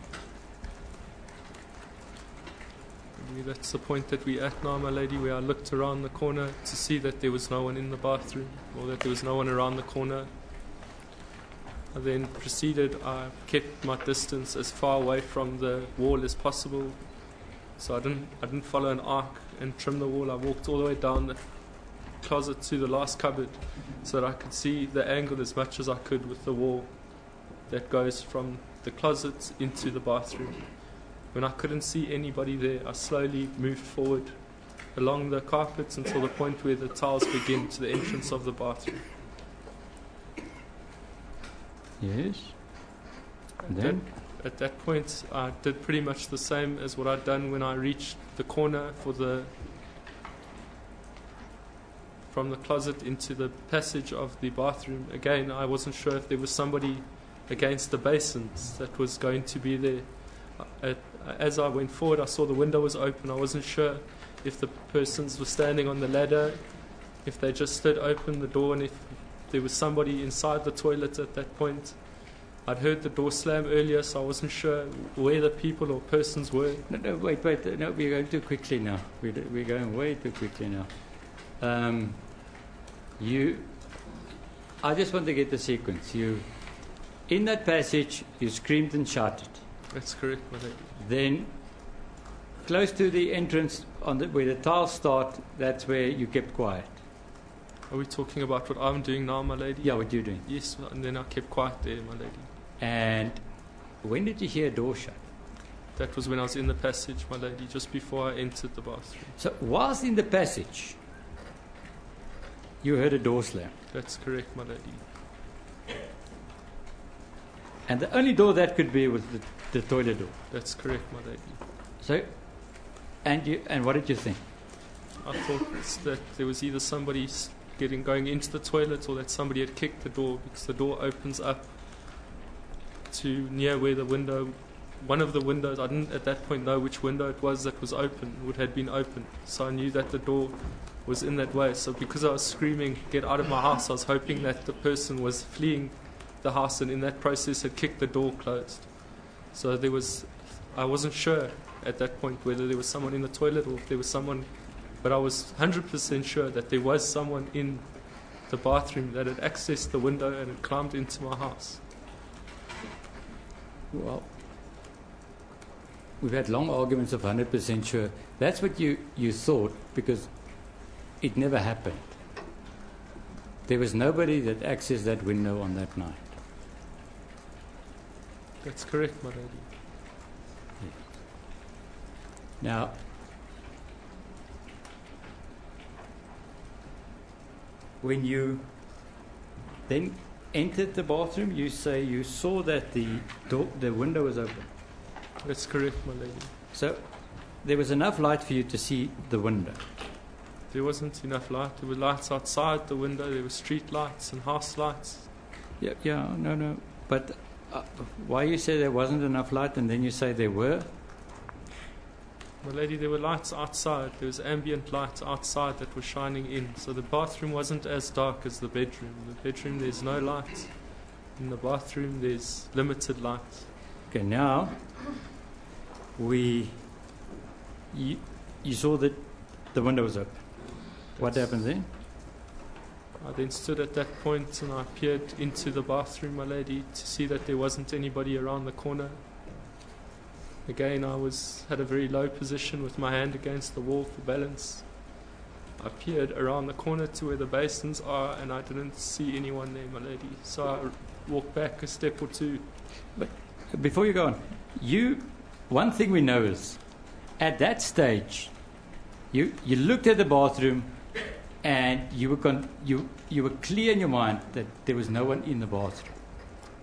That's the point that we're at now, my lady, where I looked around the corner to see that there was no one in the bathroom, or that there was no one around the corner. I then proceeded. I kept my distance as far away from the wall as possible, so I didn't follow an arc and trim the wall. I walked all the way down the closet to the last cupboard so that I could see the angle as much as I could with the wall that goes from the closet into the bathroom. When I couldn't see anybody there, I slowly moved forward along the carpets until the point where the tiles begin to the entrance of the bathroom. Yes. And then? At that point, I did pretty much the same as what I'd done when I reached the corner from the closet into the passage of the bathroom. Again, I wasn't sure if there was somebody against the basins that was going to be there. As I went forward, I saw the window was open. I wasn't sure if the persons were standing on the ladder, if they just stood open the door, and if there was somebody inside the toilet at that point. I'd heard the door slam earlier, so I wasn't sure where the people or persons were. No, wait. No, we're going too quickly now. We're going way too quickly now. I just want to get the sequence. In that passage, you screamed and shouted. That's correct, my lady. Then, close to the entrance where the tiles start, that's where you kept quiet. Are we talking about what I'm doing now, my lady? Yeah, what you're doing. Yes, and then I kept quiet there, my lady. And when did you hear a door shut? That was when I was in the passage, my lady, just before I entered the bathroom. So, whilst in the passage, you heard a door slam. That's correct, my lady. And the only door that could be was the toilet door. That's correct, my lady. So, and what did you think? I thought that there was either somebody going into the toilet or that somebody had kicked the door, because the door opens up to near where the window, one of the windows, I didn't at that point know which window it was that was open, would had been open. So I knew that the door was in that way. So because I was screaming, "Get out of my house," I was hoping that the person was fleeing the house and in that process had kicked the door closed. So I wasn't sure at that point whether there was someone in the toilet or if there was someone, but I was 100% sure that there was someone in the bathroom that had accessed the window and had climbed into my house. Well, we've had long arguments of 100% sure. That's what you thought, because it never happened. There was nobody that accessed that window on that night. That's correct, my lady. Now, when you then entered the bathroom, you say you saw that the window was open. That's correct, my lady. So there was enough light for you to see the window. There wasn't enough light. There were lights outside the window. There were street lights and house lights. Yeah, no. But why you say there wasn't enough light and then you say there were? My lady, there were lights outside. There was ambient lights outside that were shining in. So the bathroom wasn't as dark as the bedroom. In the bedroom, there's no light. In the bathroom, there's limited light. Okay, now you saw that the window was open. What happened then? I then stood at that point and I peered into the bathroom, my lady, to see that there wasn't anybody around the corner. Again, I had a very low position with my hand against the wall for balance. I peered around the corner to where the basins are and I didn't see anyone there, my lady. So I walked back a step or two. But before you go on, one thing we know is, at that stage, you looked at the bathroom and you were clear in your mind that there was no one in the bathroom.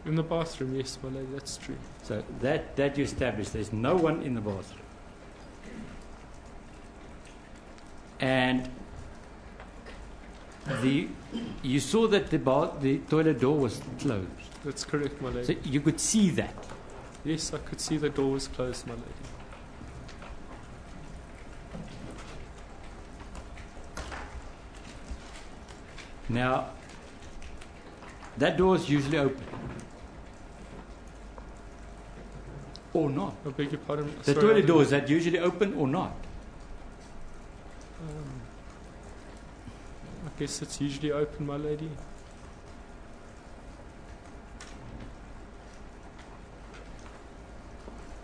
In the bathroom, yes, my lady, that's true. So that you established, there's no one in the bathroom. And you saw that the toilet door was closed. That's correct, my lady. So you could see that. Yes, I could see the door was closed, my lady. Now, that door is usually open. Or not. I beg your pardon. The Sorry, toilet door, is that usually open or not? I guess it's usually open, my lady.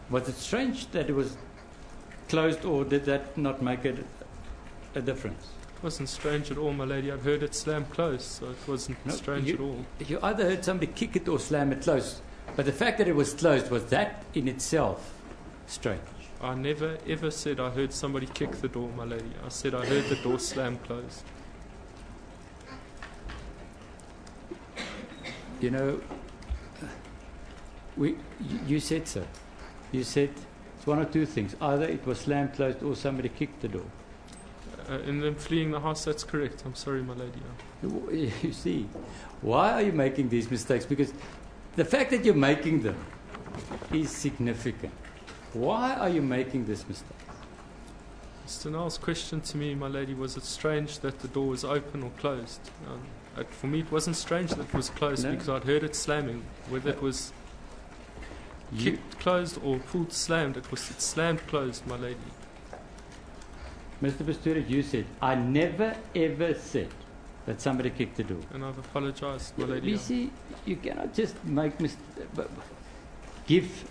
Was it strange that it was closed, or did that not make it a difference? It wasn't strange at all, my lady. I'd heard it slam closed, so it wasn't strange at all. You either heard somebody kick it or slam it closed. But the fact that it was closed, was that in itself strange? I never ever said I heard somebody kick the door, my lady. I said I heard the door slam closed. You know, you said so. You said it's one of two things. Either it was slammed closed or somebody kicked the door. In them fleeing the house, that's correct. I'm sorry, my lady. You see, why are you making these mistakes? Because the fact that you're making them is significant. Why are you making this mistake? Mr. Nell's question to me, my lady, was it strange that the door was open or closed? For me, it wasn't strange that it was closed because I'd heard it slamming. Whether it was kicked closed or pulled slammed, it slammed closed, my lady. Mr. Pistorius, you said, I never ever said that somebody kicked the door. And I've apologized, my lady. You see, you cannot just give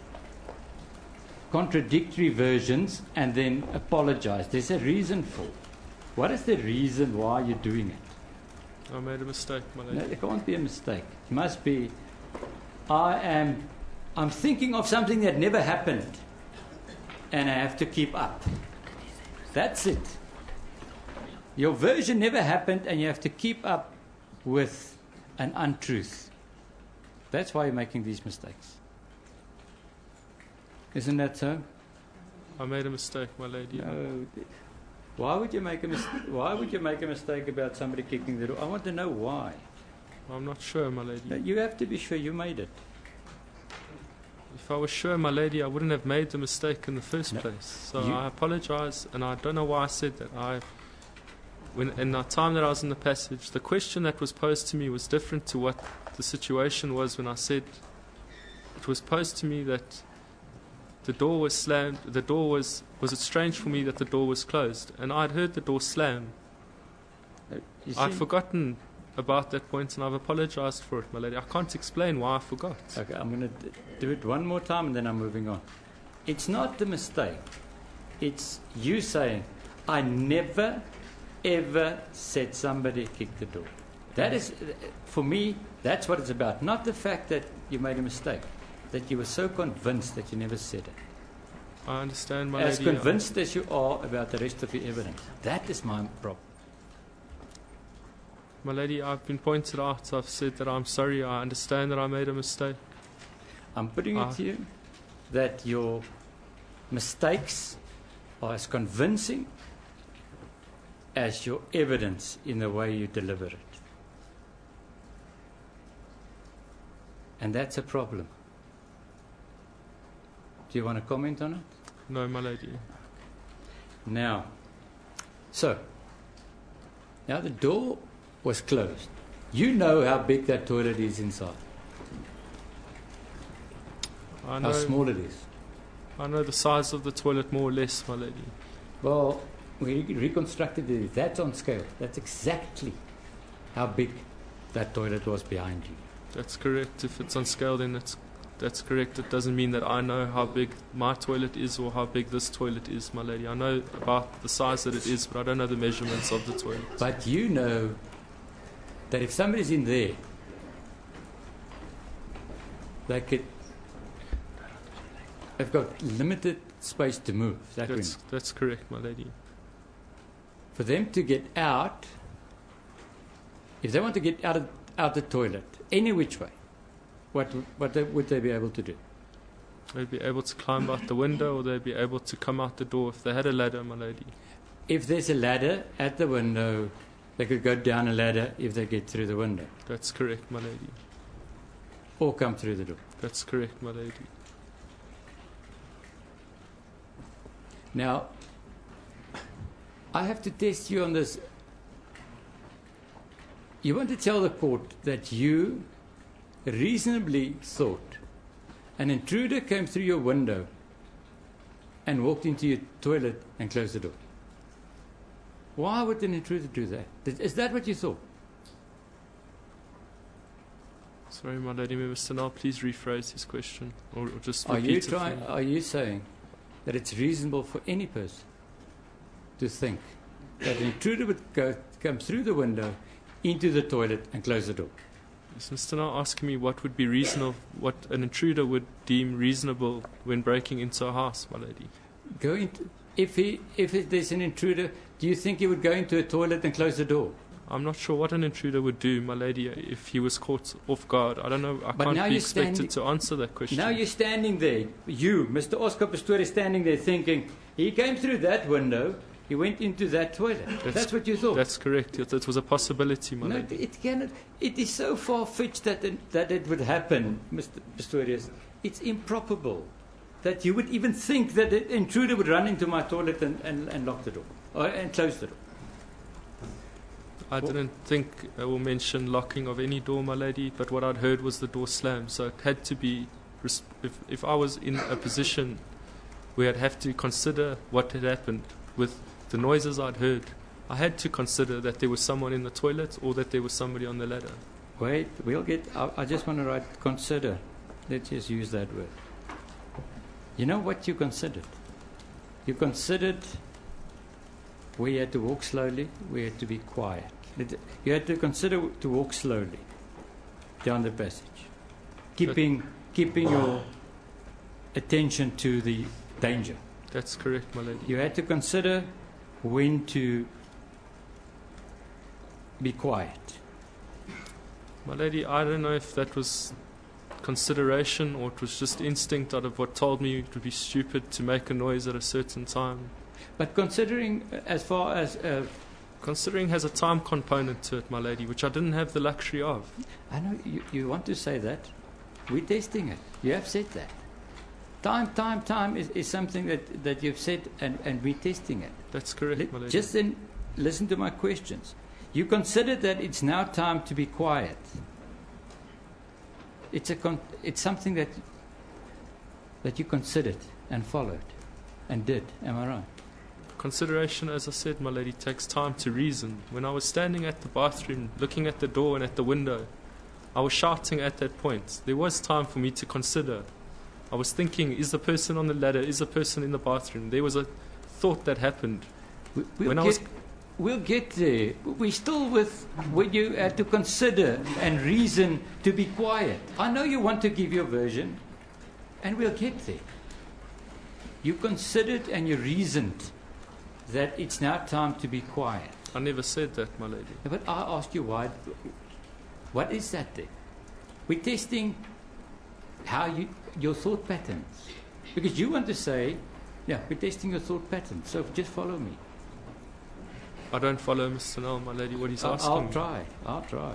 contradictory versions and then apologize. There's a reason for it. What is the reason why you're doing it? I made a mistake, my lady. No, there can't be a mistake. It must be, I'm thinking of something that never happened and I have to keep up. That's it. Your version never happened, and you have to keep up with an untruth. That's why you're making these mistakes. Isn't that so? I made a mistake, my lady. No. Why would you make a Why would you make a mistake about somebody kicking the door? I want to know why. I'm not sure, my lady. No, you have to be sure you made it. If I was sure, my lady, I wouldn't have made the mistake in the first place. So I apologize, and I don't know why I said that. When in the time that I was in the passage, the question that was posed to me was different to what the situation was when I said it was posed to me that the door was slammed. The door was it strange for me that the door was closed, and I'd heard the door slam. I'd forgotten about that point, and I've apologized for it, my lady. I can't explain why I forgot. Okay, I'm going to do it one more time, and then I'm moving on. It's not the mistake. It's you saying, I never, ever said somebody kicked the door. That is, for me, that's what it's about. Not the fact that you made a mistake, that you were so convinced that you never said it. I understand, my As lady. convinced as you are about the rest of your evidence. That is my problem. My lady, I've been pointed out. I've said that I'm sorry. I understand that I made a mistake. I'm putting it to you that your mistakes are as convincing as your evidence in the way you deliver it. And that's a problem. Do you want to comment on it? No, my lady. Now the door was closed. You know how big that toilet is inside. I know, how small it is. I know the size of the toilet more or less, my lady. Well, we reconstructed it. That's on scale. That's exactly how big that toilet was behind you. That's correct. If it's on scale, then that's correct. It doesn't mean that I know how big my toilet is or how big this toilet is, my lady. I know about the size that it is, but I don't know the measurements of the toilet. But you know that if somebody's in there, they've got limited space to move. That's correct, my lady. For them to get out, if they want to get out the toilet, any which way, what would they be able to do? They'd be able to climb out the window, or they'd be able to come out the door if they had a ladder, my lady. If there's a ladder at the window, they could go down a ladder if they get through the window. That's correct, my lady. Or come through the door. That's correct, my lady. Now, I have to test you on this. You want to tell the court that you reasonably thought an intruder came through your window and walked into your toilet and closed the door. Why would an intruder do that? Is that what you thought? Sorry, my lady, Mr. Nell, please rephrase his question, or just Are repeat it. Are you saying that it's reasonable for any person to think that an intruder would come through the window into the toilet and close the door? Is Mr. Nell asking me what would be reasonable, what an intruder would deem reasonable when breaking into a house, my lady? If there's an intruder, do you think he would go into a toilet and close the door? I'm not sure what an intruder would do, my lady, if he was caught off guard. I don't know. I can't be expected to answer that question. Now you're standing there, you, Mr. Oscar Pistorius, standing there thinking, he came through that window, he went into that toilet. That's what you thought. That's correct. It was a possibility, my lady. No, it cannot. It is so far-fetched that it would happen, Mr. Pistorius. It's improbable that you would even think that an intruder would run into my toilet and lock the door, and close the door. I didn't think or mention locking of any door, my lady, but what I'd heard was the door slam. So it had to be, if I was in a position where I'd have to consider what had happened with the noises I'd heard, I had to consider that there was someone in the toilet or that there was somebody on the ladder. Wait, I just want to write consider. Let's just use that word. You know what you considered? You considered where you had to walk slowly, where you had to be quiet. You had to consider to walk slowly down the passage, keeping your attention to the danger. That's correct, my lady. You had to consider when to be quiet? My lady, I don't know if that was consideration or it was just instinct out of what told me it would be stupid to make a noise at a certain time. But considering as far as... Considering has a time component to it, my lady, which I didn't have the luxury of. I know you want to say that. We're testing it. You have said that. Time is something that you've said, and we're testing it. That's correct, my lady. Just then, listen to my questions. You consider that it's now time to be quiet. It's something that you considered and followed and did. Am I right? Consideration, as I said, my lady, takes time to reason. When I was standing at the bathroom, looking at the door and at the window, I was shouting at that point. There was time for me to consider. I was thinking, is the person on the ladder? Is the person in the bathroom? There was a thought that happened. We'll get there. We're still with when you had to consider and reason to be quiet. I know you want to give your version, and we'll get there. You considered and you reasoned that it's now time to be quiet. I never said that, my lady. Yeah, but I asked you why. What is that then? We're testing your thought patterns. Because you want to say, yeah, we're testing your thought patterns, so just follow me. I don't follow Mr. Nell, my lady, what he's asking. I'll try.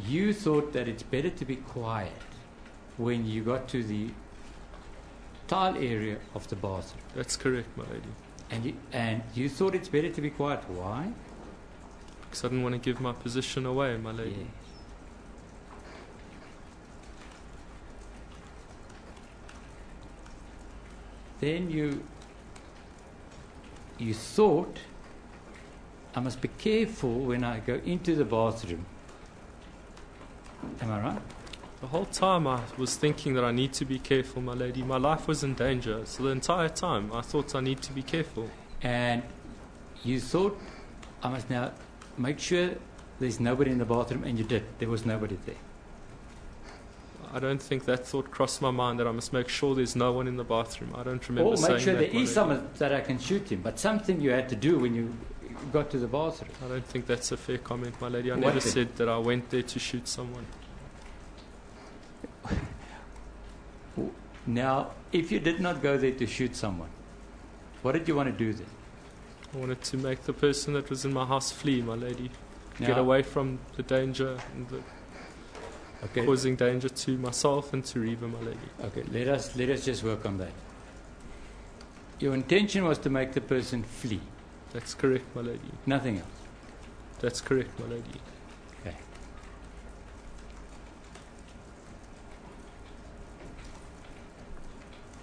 You thought that it's better to be quiet when you got to the tile area of the bathroom. That's correct, my lady. And you thought it's better to be quiet. Why? Because I didn't want to give my position away, my lady. Yes. Then you thought, I must be careful when I go into the bathroom. Am I right? The whole time I was thinking that I need to be careful, my lady. My life was in danger. So the entire time I thought I need to be careful. And you thought, I must now make sure there's nobody in the bathroom, and you did. There was nobody there. I don't think that thought crossed my mind that I must make sure there's no one in the bathroom. I don't remember saying that. Or make sure there my is someone that I can shoot him. But something you had to do when you got to the bathroom. I don't think that's a fair comment, my lady. I What never then? said that I went there to shoot someone. Now, if you did not go there to shoot someone, what did you want to do then? I wanted to make the person that was in my house flee, my lady. Get Now- away from the danger and the Okay. causing danger to myself and to Reva, my lady. Okay, let us just work on that. Your intention was to make the person flee, That's correct, my lady. nothing else. That's correct, my lady. Okay.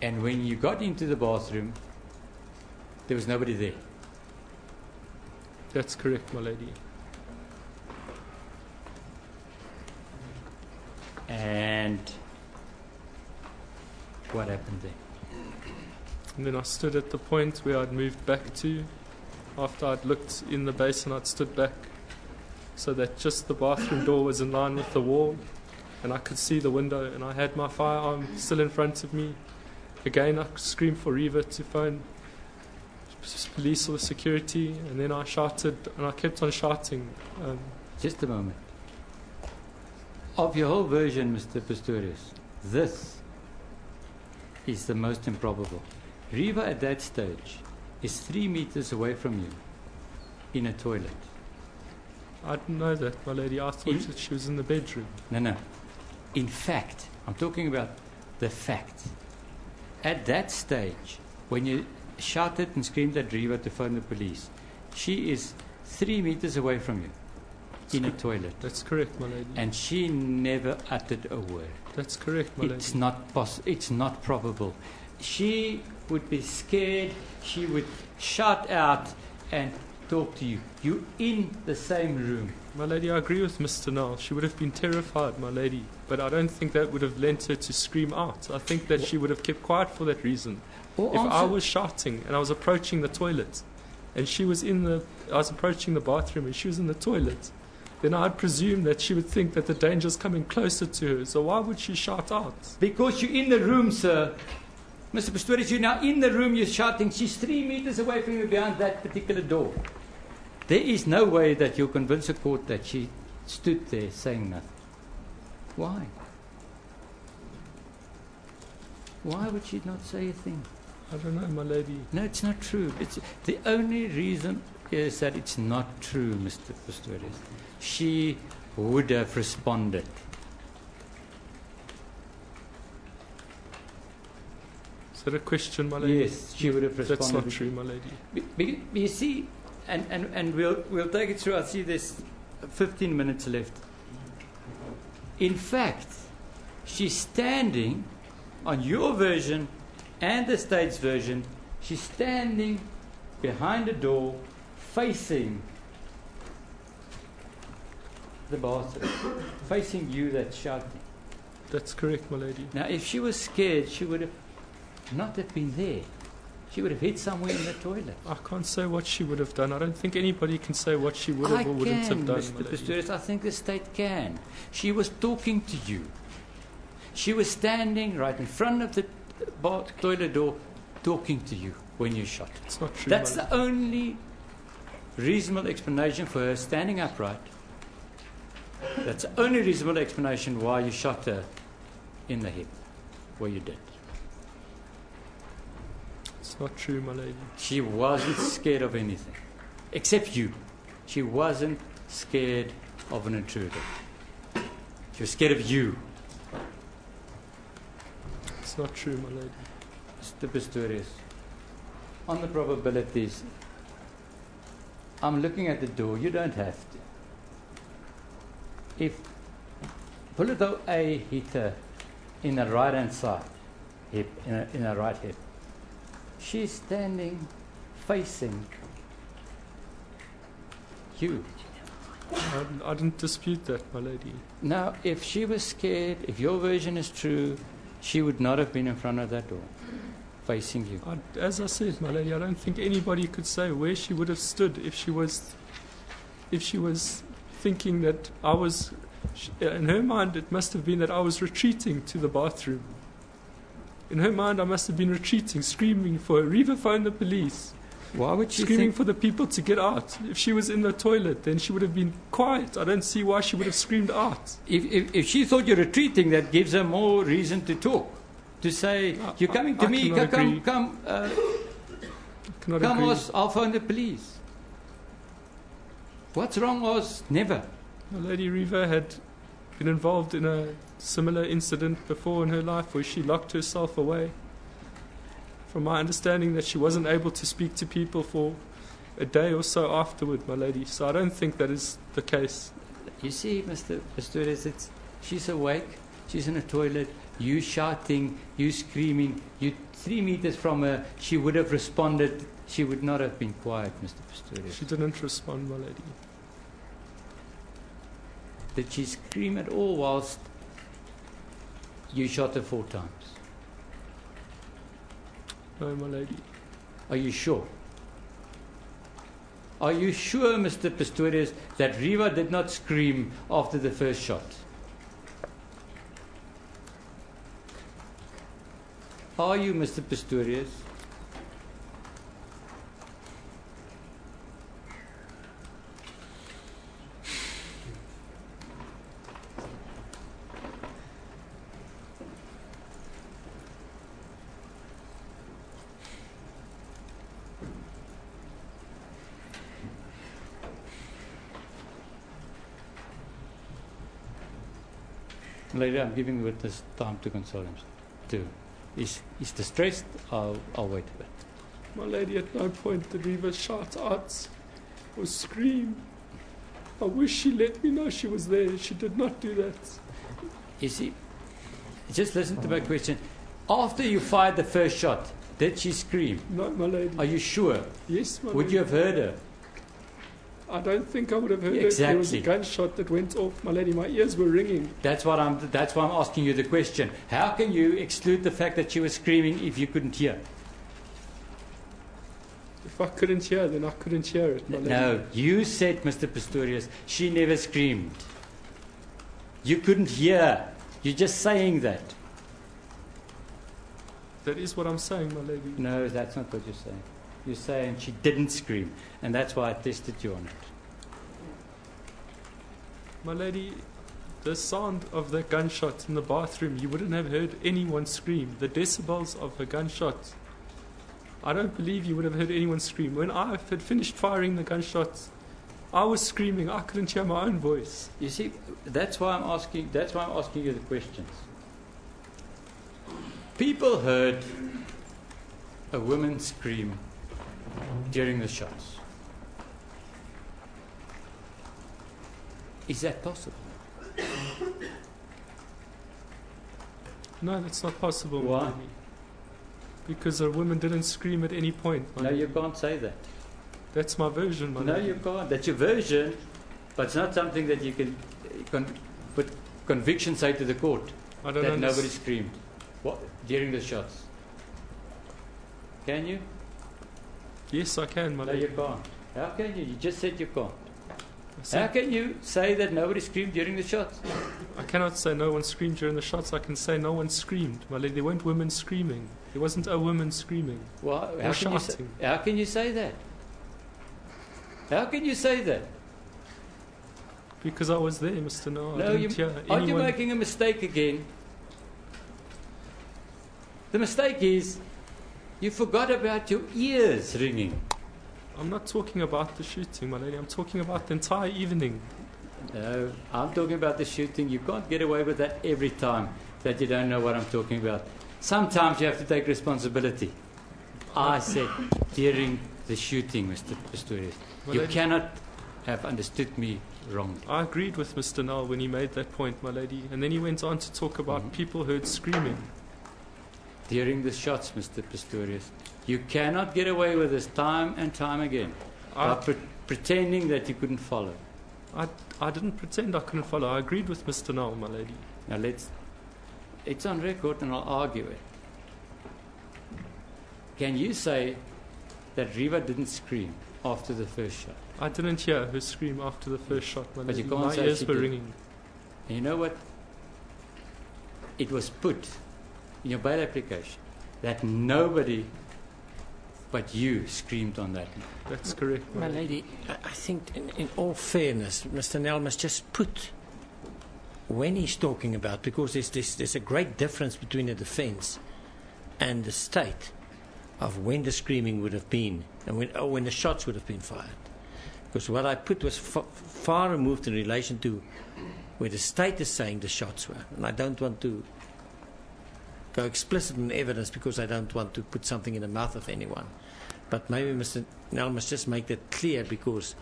And when you got into the bathroom, there was nobody there. That's correct, my lady. And what happened then? And then I stood at the point where I'd moved back to. After I'd looked in the basin, I'd stood back so that just the bathroom door was in line with the wall and I could see the window, and I had my firearm still in front of me. Again, I screamed for Reva to phone police or security, and then I shouted, and I kept on shouting. Just a moment. Of your whole version, Mr. Pistorius, this is the most improbable. Reva at that stage is 3 meters away from you in a toilet. I didn't know that, my lady. I thought that she was in the bedroom. No. In fact, I'm talking about the fact. At that stage, when you shouted and screamed at Reva to phone the police, she is 3 meters away from you in a toilet. That's correct, my lady. And she never uttered a word. That's correct, my It's lady. it's not probable. She would be scared, she would shout out and talk to you. You're in the same room. My lady, I agree with Mr. Null. She would have been terrified, my lady. But I don't think that would have lent her to scream out. I think that she would have kept quiet for that reason. If I was shouting and I was approaching the toilet, and she was I was approaching the bathroom and she was in the toilet, then I'd presume that she would think that the danger's coming closer to her. So why would she shout out? Because you're in the room, sir. Mr. Pistorius, you're now in the room, you're shouting. She's 3 meters away from you behind that particular door. There is no way that you'll convince a court that she stood there saying nothing. Why? Why would she not say a thing? I don't know, my lady. No, it's not true. The only reason is that it's not true, Mr. Pistorius. She would have responded. Is that a question, my lady? Yes, she would have responded. That's not true, my lady. You see, and we'll take it through. I see there's 15 minutes left. In fact, she's standing on your version and the state's version. She's standing behind the door, facing the bathroom, facing you that's shouting. That's correct, my lady. Now, if she was scared, she would have not have been there. She would have hid somewhere in the toilet. I can't say what she would have done. I don't think anybody can say what she would have or wouldn't have done. Mr. Pistorius, I think the state can. She was talking to you. She was standing right in front of the toilet door talking to you when you shot her. It's not true. That's the only reasonable explanation for her standing upright. That's the only reasonable explanation why you shot her in the hip, where you did. It's not true, my lady. She wasn't scared of anything, except you. She wasn't scared of an intruder. She was scared of you. It's not true, my lady. Mr. Pistorius, on the probabilities, I'm looking at the door. You don't have to. If bullet A hit her in the right-hand side hip, in her right hip, she's standing facing you. I didn't dispute that, my lady. Now, if she was scared, if your version is true, she would not have been in front of that door, facing you. As I said, my lady, I don't think anybody could say where she would have stood if she was thinking that I was. In her mind, it must have been that I was retreating to the bathroom. In her mind, I must have been retreating, screaming for her. Reva phoned the police. Why would she screaming for the people to get out? If she was in the toilet, then she would have been quiet. I don't see why she would have screamed out. If she thought you're retreating, that gives her more reason to talk. To say, you're coming to me, come, Oz, I'll phone the police. What's wrong, Oz? Never. Lady Reva had been involved in a similar incident before in her life where she locked herself away. From my understanding, that she wasn't able to speak to people for a day or so afterward, my lady. So I don't think that is the case. You see, Mr. Pistorius, she's awake, she's in a toilet, you shouting, you screaming, you 3 meters from her, she would have responded. She would not have been quiet, Mr. Pistorius. She didn't respond, my lady. Did she scream at all whilst you shot her 4 times? No, my lady. Are you sure? Are you sure, Mr. Pistorius, that Reva did not scream after the first shot? Are you, Mr. Pistorius? Lady, I'm giving the witness time to console himself. He's distressed. I'll wait a bit. My lady, at no point did Reva shout out or scream. I wish she let me know she was there. She did not do that. You see, just listen to my question. After you fired the first shot, did she scream? No, my lady. Are you sure? Yes, my lady. Would you have heard her? I don't think I would have heard exactly. it. There was a gunshot that went off, my lady. My ears were ringing. That's why I'm asking you the question. How can you exclude the fact that she was screaming if you couldn't hear? If I couldn't hear, then I couldn't hear it, my lady. No, you said, Mr. Pistorius, she never screamed. You couldn't hear. You're just saying that. That is what I'm saying, my lady. No, that's not what you're saying. You're saying she didn't scream, and that's why I tested you on it. My lady, the sound of the gunshot in the bathroom, you wouldn't have heard anyone scream. The decibels of the gunshot, I don't believe you would have heard anyone scream. When I had finished firing the gunshots, I was screaming. I couldn't hear my own voice. You see, that's why I'm asking you the questions. People heard a woman scream during the shots. Is that possible? No, that's not possible. Why? My lady. Because a woman didn't scream at any point. No, you can't say that. That's my version, my No, lady. you can't. That's your version, but it's not something that you can put conviction say to the court I don't that know. nobody screamed during the shots. Can you? Yes, I can, my No, lady. you can't. How can you? You just said you can't. I How said- can you say that nobody screamed during the shots? I cannot say no one screamed during the shots. I can say no one screamed, my lady. There weren't women screaming. There wasn't a woman screaming. Well, Or how can you say, shouting. how can you say that? How can you say that? Because I was there, Mr. No. I No, didn't hear aren't you anyone. making a mistake again? The mistake is you forgot about your ears ringing. I'm not talking about the shooting, my lady. I'm talking about the entire evening. No, I'm talking about the shooting. You can't get away with that every time that you don't know what I'm talking about. Sometimes you have to take responsibility. I said during the shooting, Mr. Pistorius. My You lady- cannot have understood me wrongly. I agreed with Mr. Null when he made that point, my lady. And then he went on to talk about people heard screaming. During the shots, Mr. Pistorius. You cannot get away with this time and time again by I, pretending that you couldn't follow. I didn't pretend I couldn't follow. I agreed with Mr. Null, my lady. Now it's on record and I'll argue it. Can you say that Riva didn't scream after the first shot? I didn't hear her scream after the first shot, my But lady. you can't My say ears she were did. ringing. And you know what? It was put in your bail application that nobody but you screamed on that night. That's correct, My lady, I think in all fairness, Mr. Nell must just put when he's talking about, because there's a great difference between the defence and the state of when the screaming would have been and when the shots would have been fired. Because what I put was far removed in relation to where the state is saying the shots were. And I don't want to go explicit in evidence because I don't want to put something in the mouth of anyone. But maybe Mr. Nell must just make that clear, because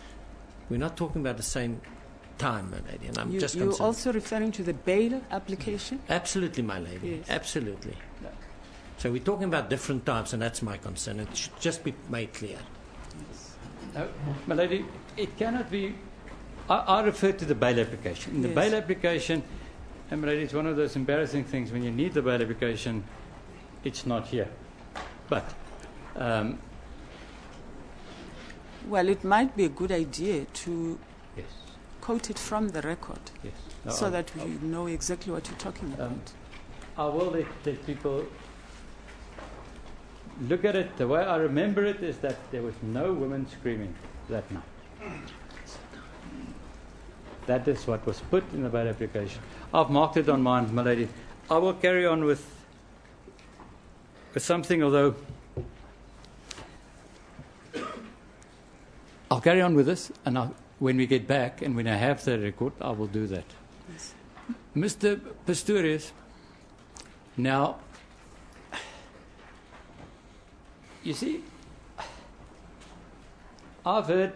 we're not talking about the same time, my lady. And I'm just You're concerned. also referring to the bail application? Absolutely, my lady. Yes. Absolutely. So we're talking about different times, and that's my concern. It should just be made clear. No, my lady, it cannot be. I refer to the bail application. In the Yes. bail application, and my lady, it's one of those embarrassing things when you need the bail application, it's not here. But Well, it might be a good idea to yes, quote it from the record yes. No, so I'll- that we know exactly what you're talking about. I will let people look at it. The way I remember it is that there was no woman screaming that night. That is what was put in the bail application. I've marked it on mine, my lady. I will carry on with something, although I'll carry on with this, and when we get back and when I have the record, I will do that. Yes. Mr. Pistorius, now, you see, I've heard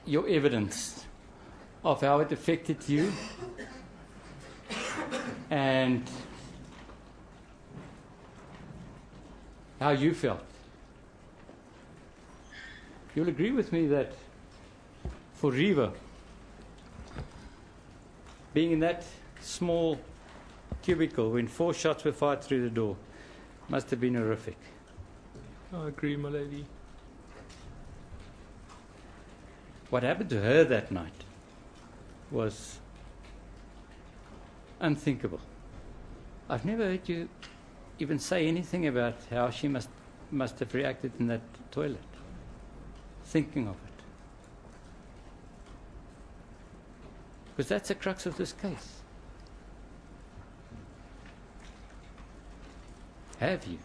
your evidence of how it affected you and how you felt. You'll agree with me that for Riva, being in that small cubicle when 4 shots were fired through the door must have been horrific. I agree, my lady. What happened to her that night was unthinkable. I've never heard you even say anything about how she must must have reacted in that toilet, thinking of it. Because that's the crux of this case. Have you?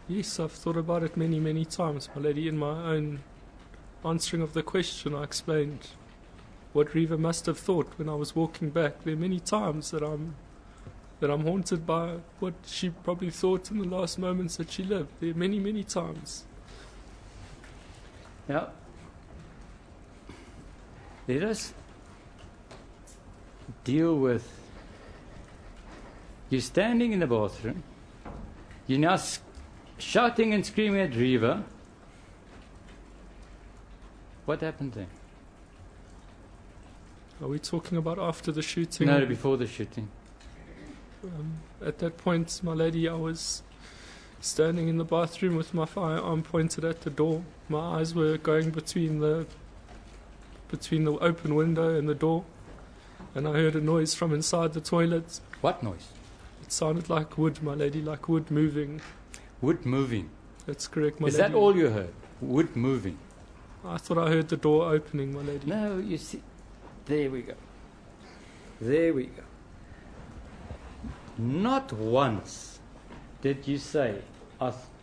Yes, I've thought about it many, many times, my lady. In my own answering of the question, I explained what Reva must have thought when I was walking back. There are many times that I'm haunted by what she probably thought in the last moments that she lived. There are many, many times. Now, let us deal with, you're standing in the bathroom, you're now shouting and screaming at Reva. What happened then? Are we talking about after the shooting? No, before the shooting. At that point, my lady, I was standing in the bathroom with my firearm pointed at the door. My eyes were going between the open window and the door, and I heard a noise from inside the toilet. What noise? It sounded like wood, my lady, like wood moving. Wood moving? That's correct, my lady. Is that all you heard? Wood moving? I thought I heard the door opening, my lady. No, you see, there we go. There we go. Not once did you say,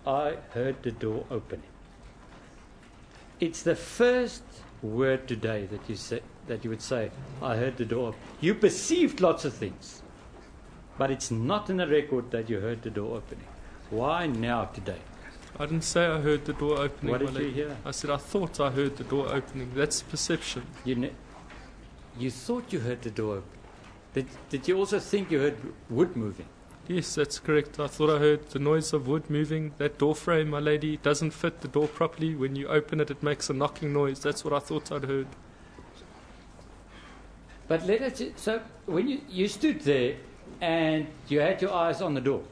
I heard the door opening. It's the first word today that you would say, I heard the door open. You perceived lots of things, but it's not in the record that you heard the door opening. Why now today? I didn't say I heard the door opening, What my did lady. you hear? I said I thought I heard the door opening. That's perception. You thought you heard the door open. Did you also think you heard wood moving? Yes, that's correct. I thought I heard the noise of wood moving. That door frame, my lady, doesn't fit the door properly. When you open it, it makes a knocking noise. That's what I thought I'd heard. But so when you stood there and you had your eyes on the door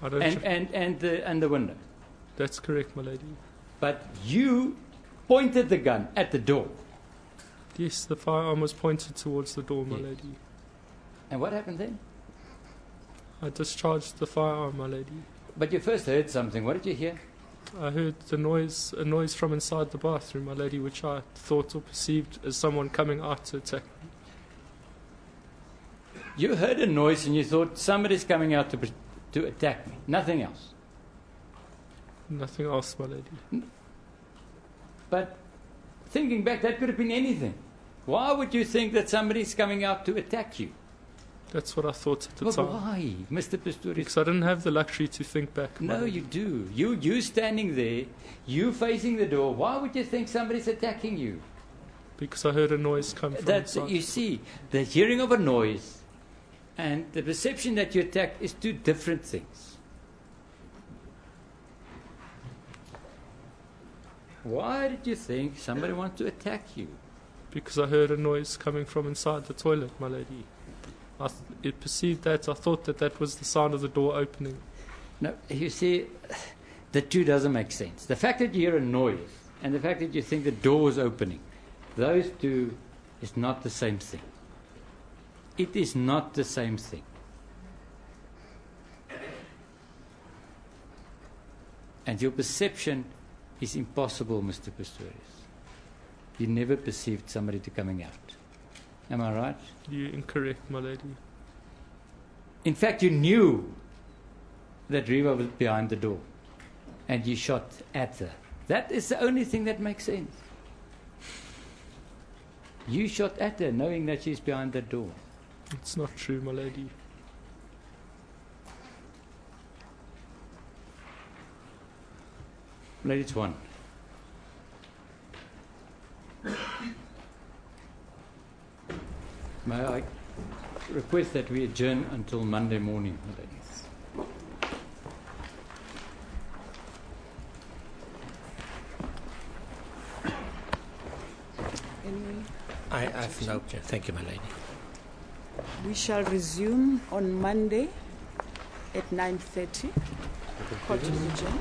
and the window. That's correct, my lady. But you pointed the gun at the door. Yes, the firearm was pointed towards the door, my Yes. lady. And what happened then? I discharged the firearm, my lady. But you first heard something. What did you hear? I heard a noise from inside the bathroom, my lady, which I thought or perceived as someone coming out to attack me. You heard a noise and you thought somebody's coming out to attack me. Nothing else. Nothing else, my lady. But thinking back, that could have been anything. Why would you think that somebody's coming out to attack you? That's what I thought at the Well, time. why, Mr. Pistorius? Because I didn't have the luxury to think back. my No, lady. you do. You standing there, you facing the door. Why would you think somebody's attacking you? Because I heard a noise come from That's inside. you see, the hearing of a noise and the perception that you attacked is two different things. Why did you think somebody wants to attack you? Because I heard a noise coming from inside the toilet, my lady. It perceived that. I thought that was the sound of the door opening. No, you see, the two doesn't make sense. The fact that you hear a noise and the fact that you think the door is opening, those two is not the same thing. It is not the same thing. And your perception is impossible, Mr. Pistorius. You never perceived somebody to coming out. Am I right? You're incorrect, my lady. In fact, you knew that Reva was behind the door and you shot at her. That is the only thing that makes sense. You shot at her knowing that she's behind the door. It's not true, my lady. Ladies one. May I request that we adjourn until Monday morning, ladies? Anyway, I have no objection. Thank you, my lady. we shall resume on Monday at 9:30. Court is adjourned.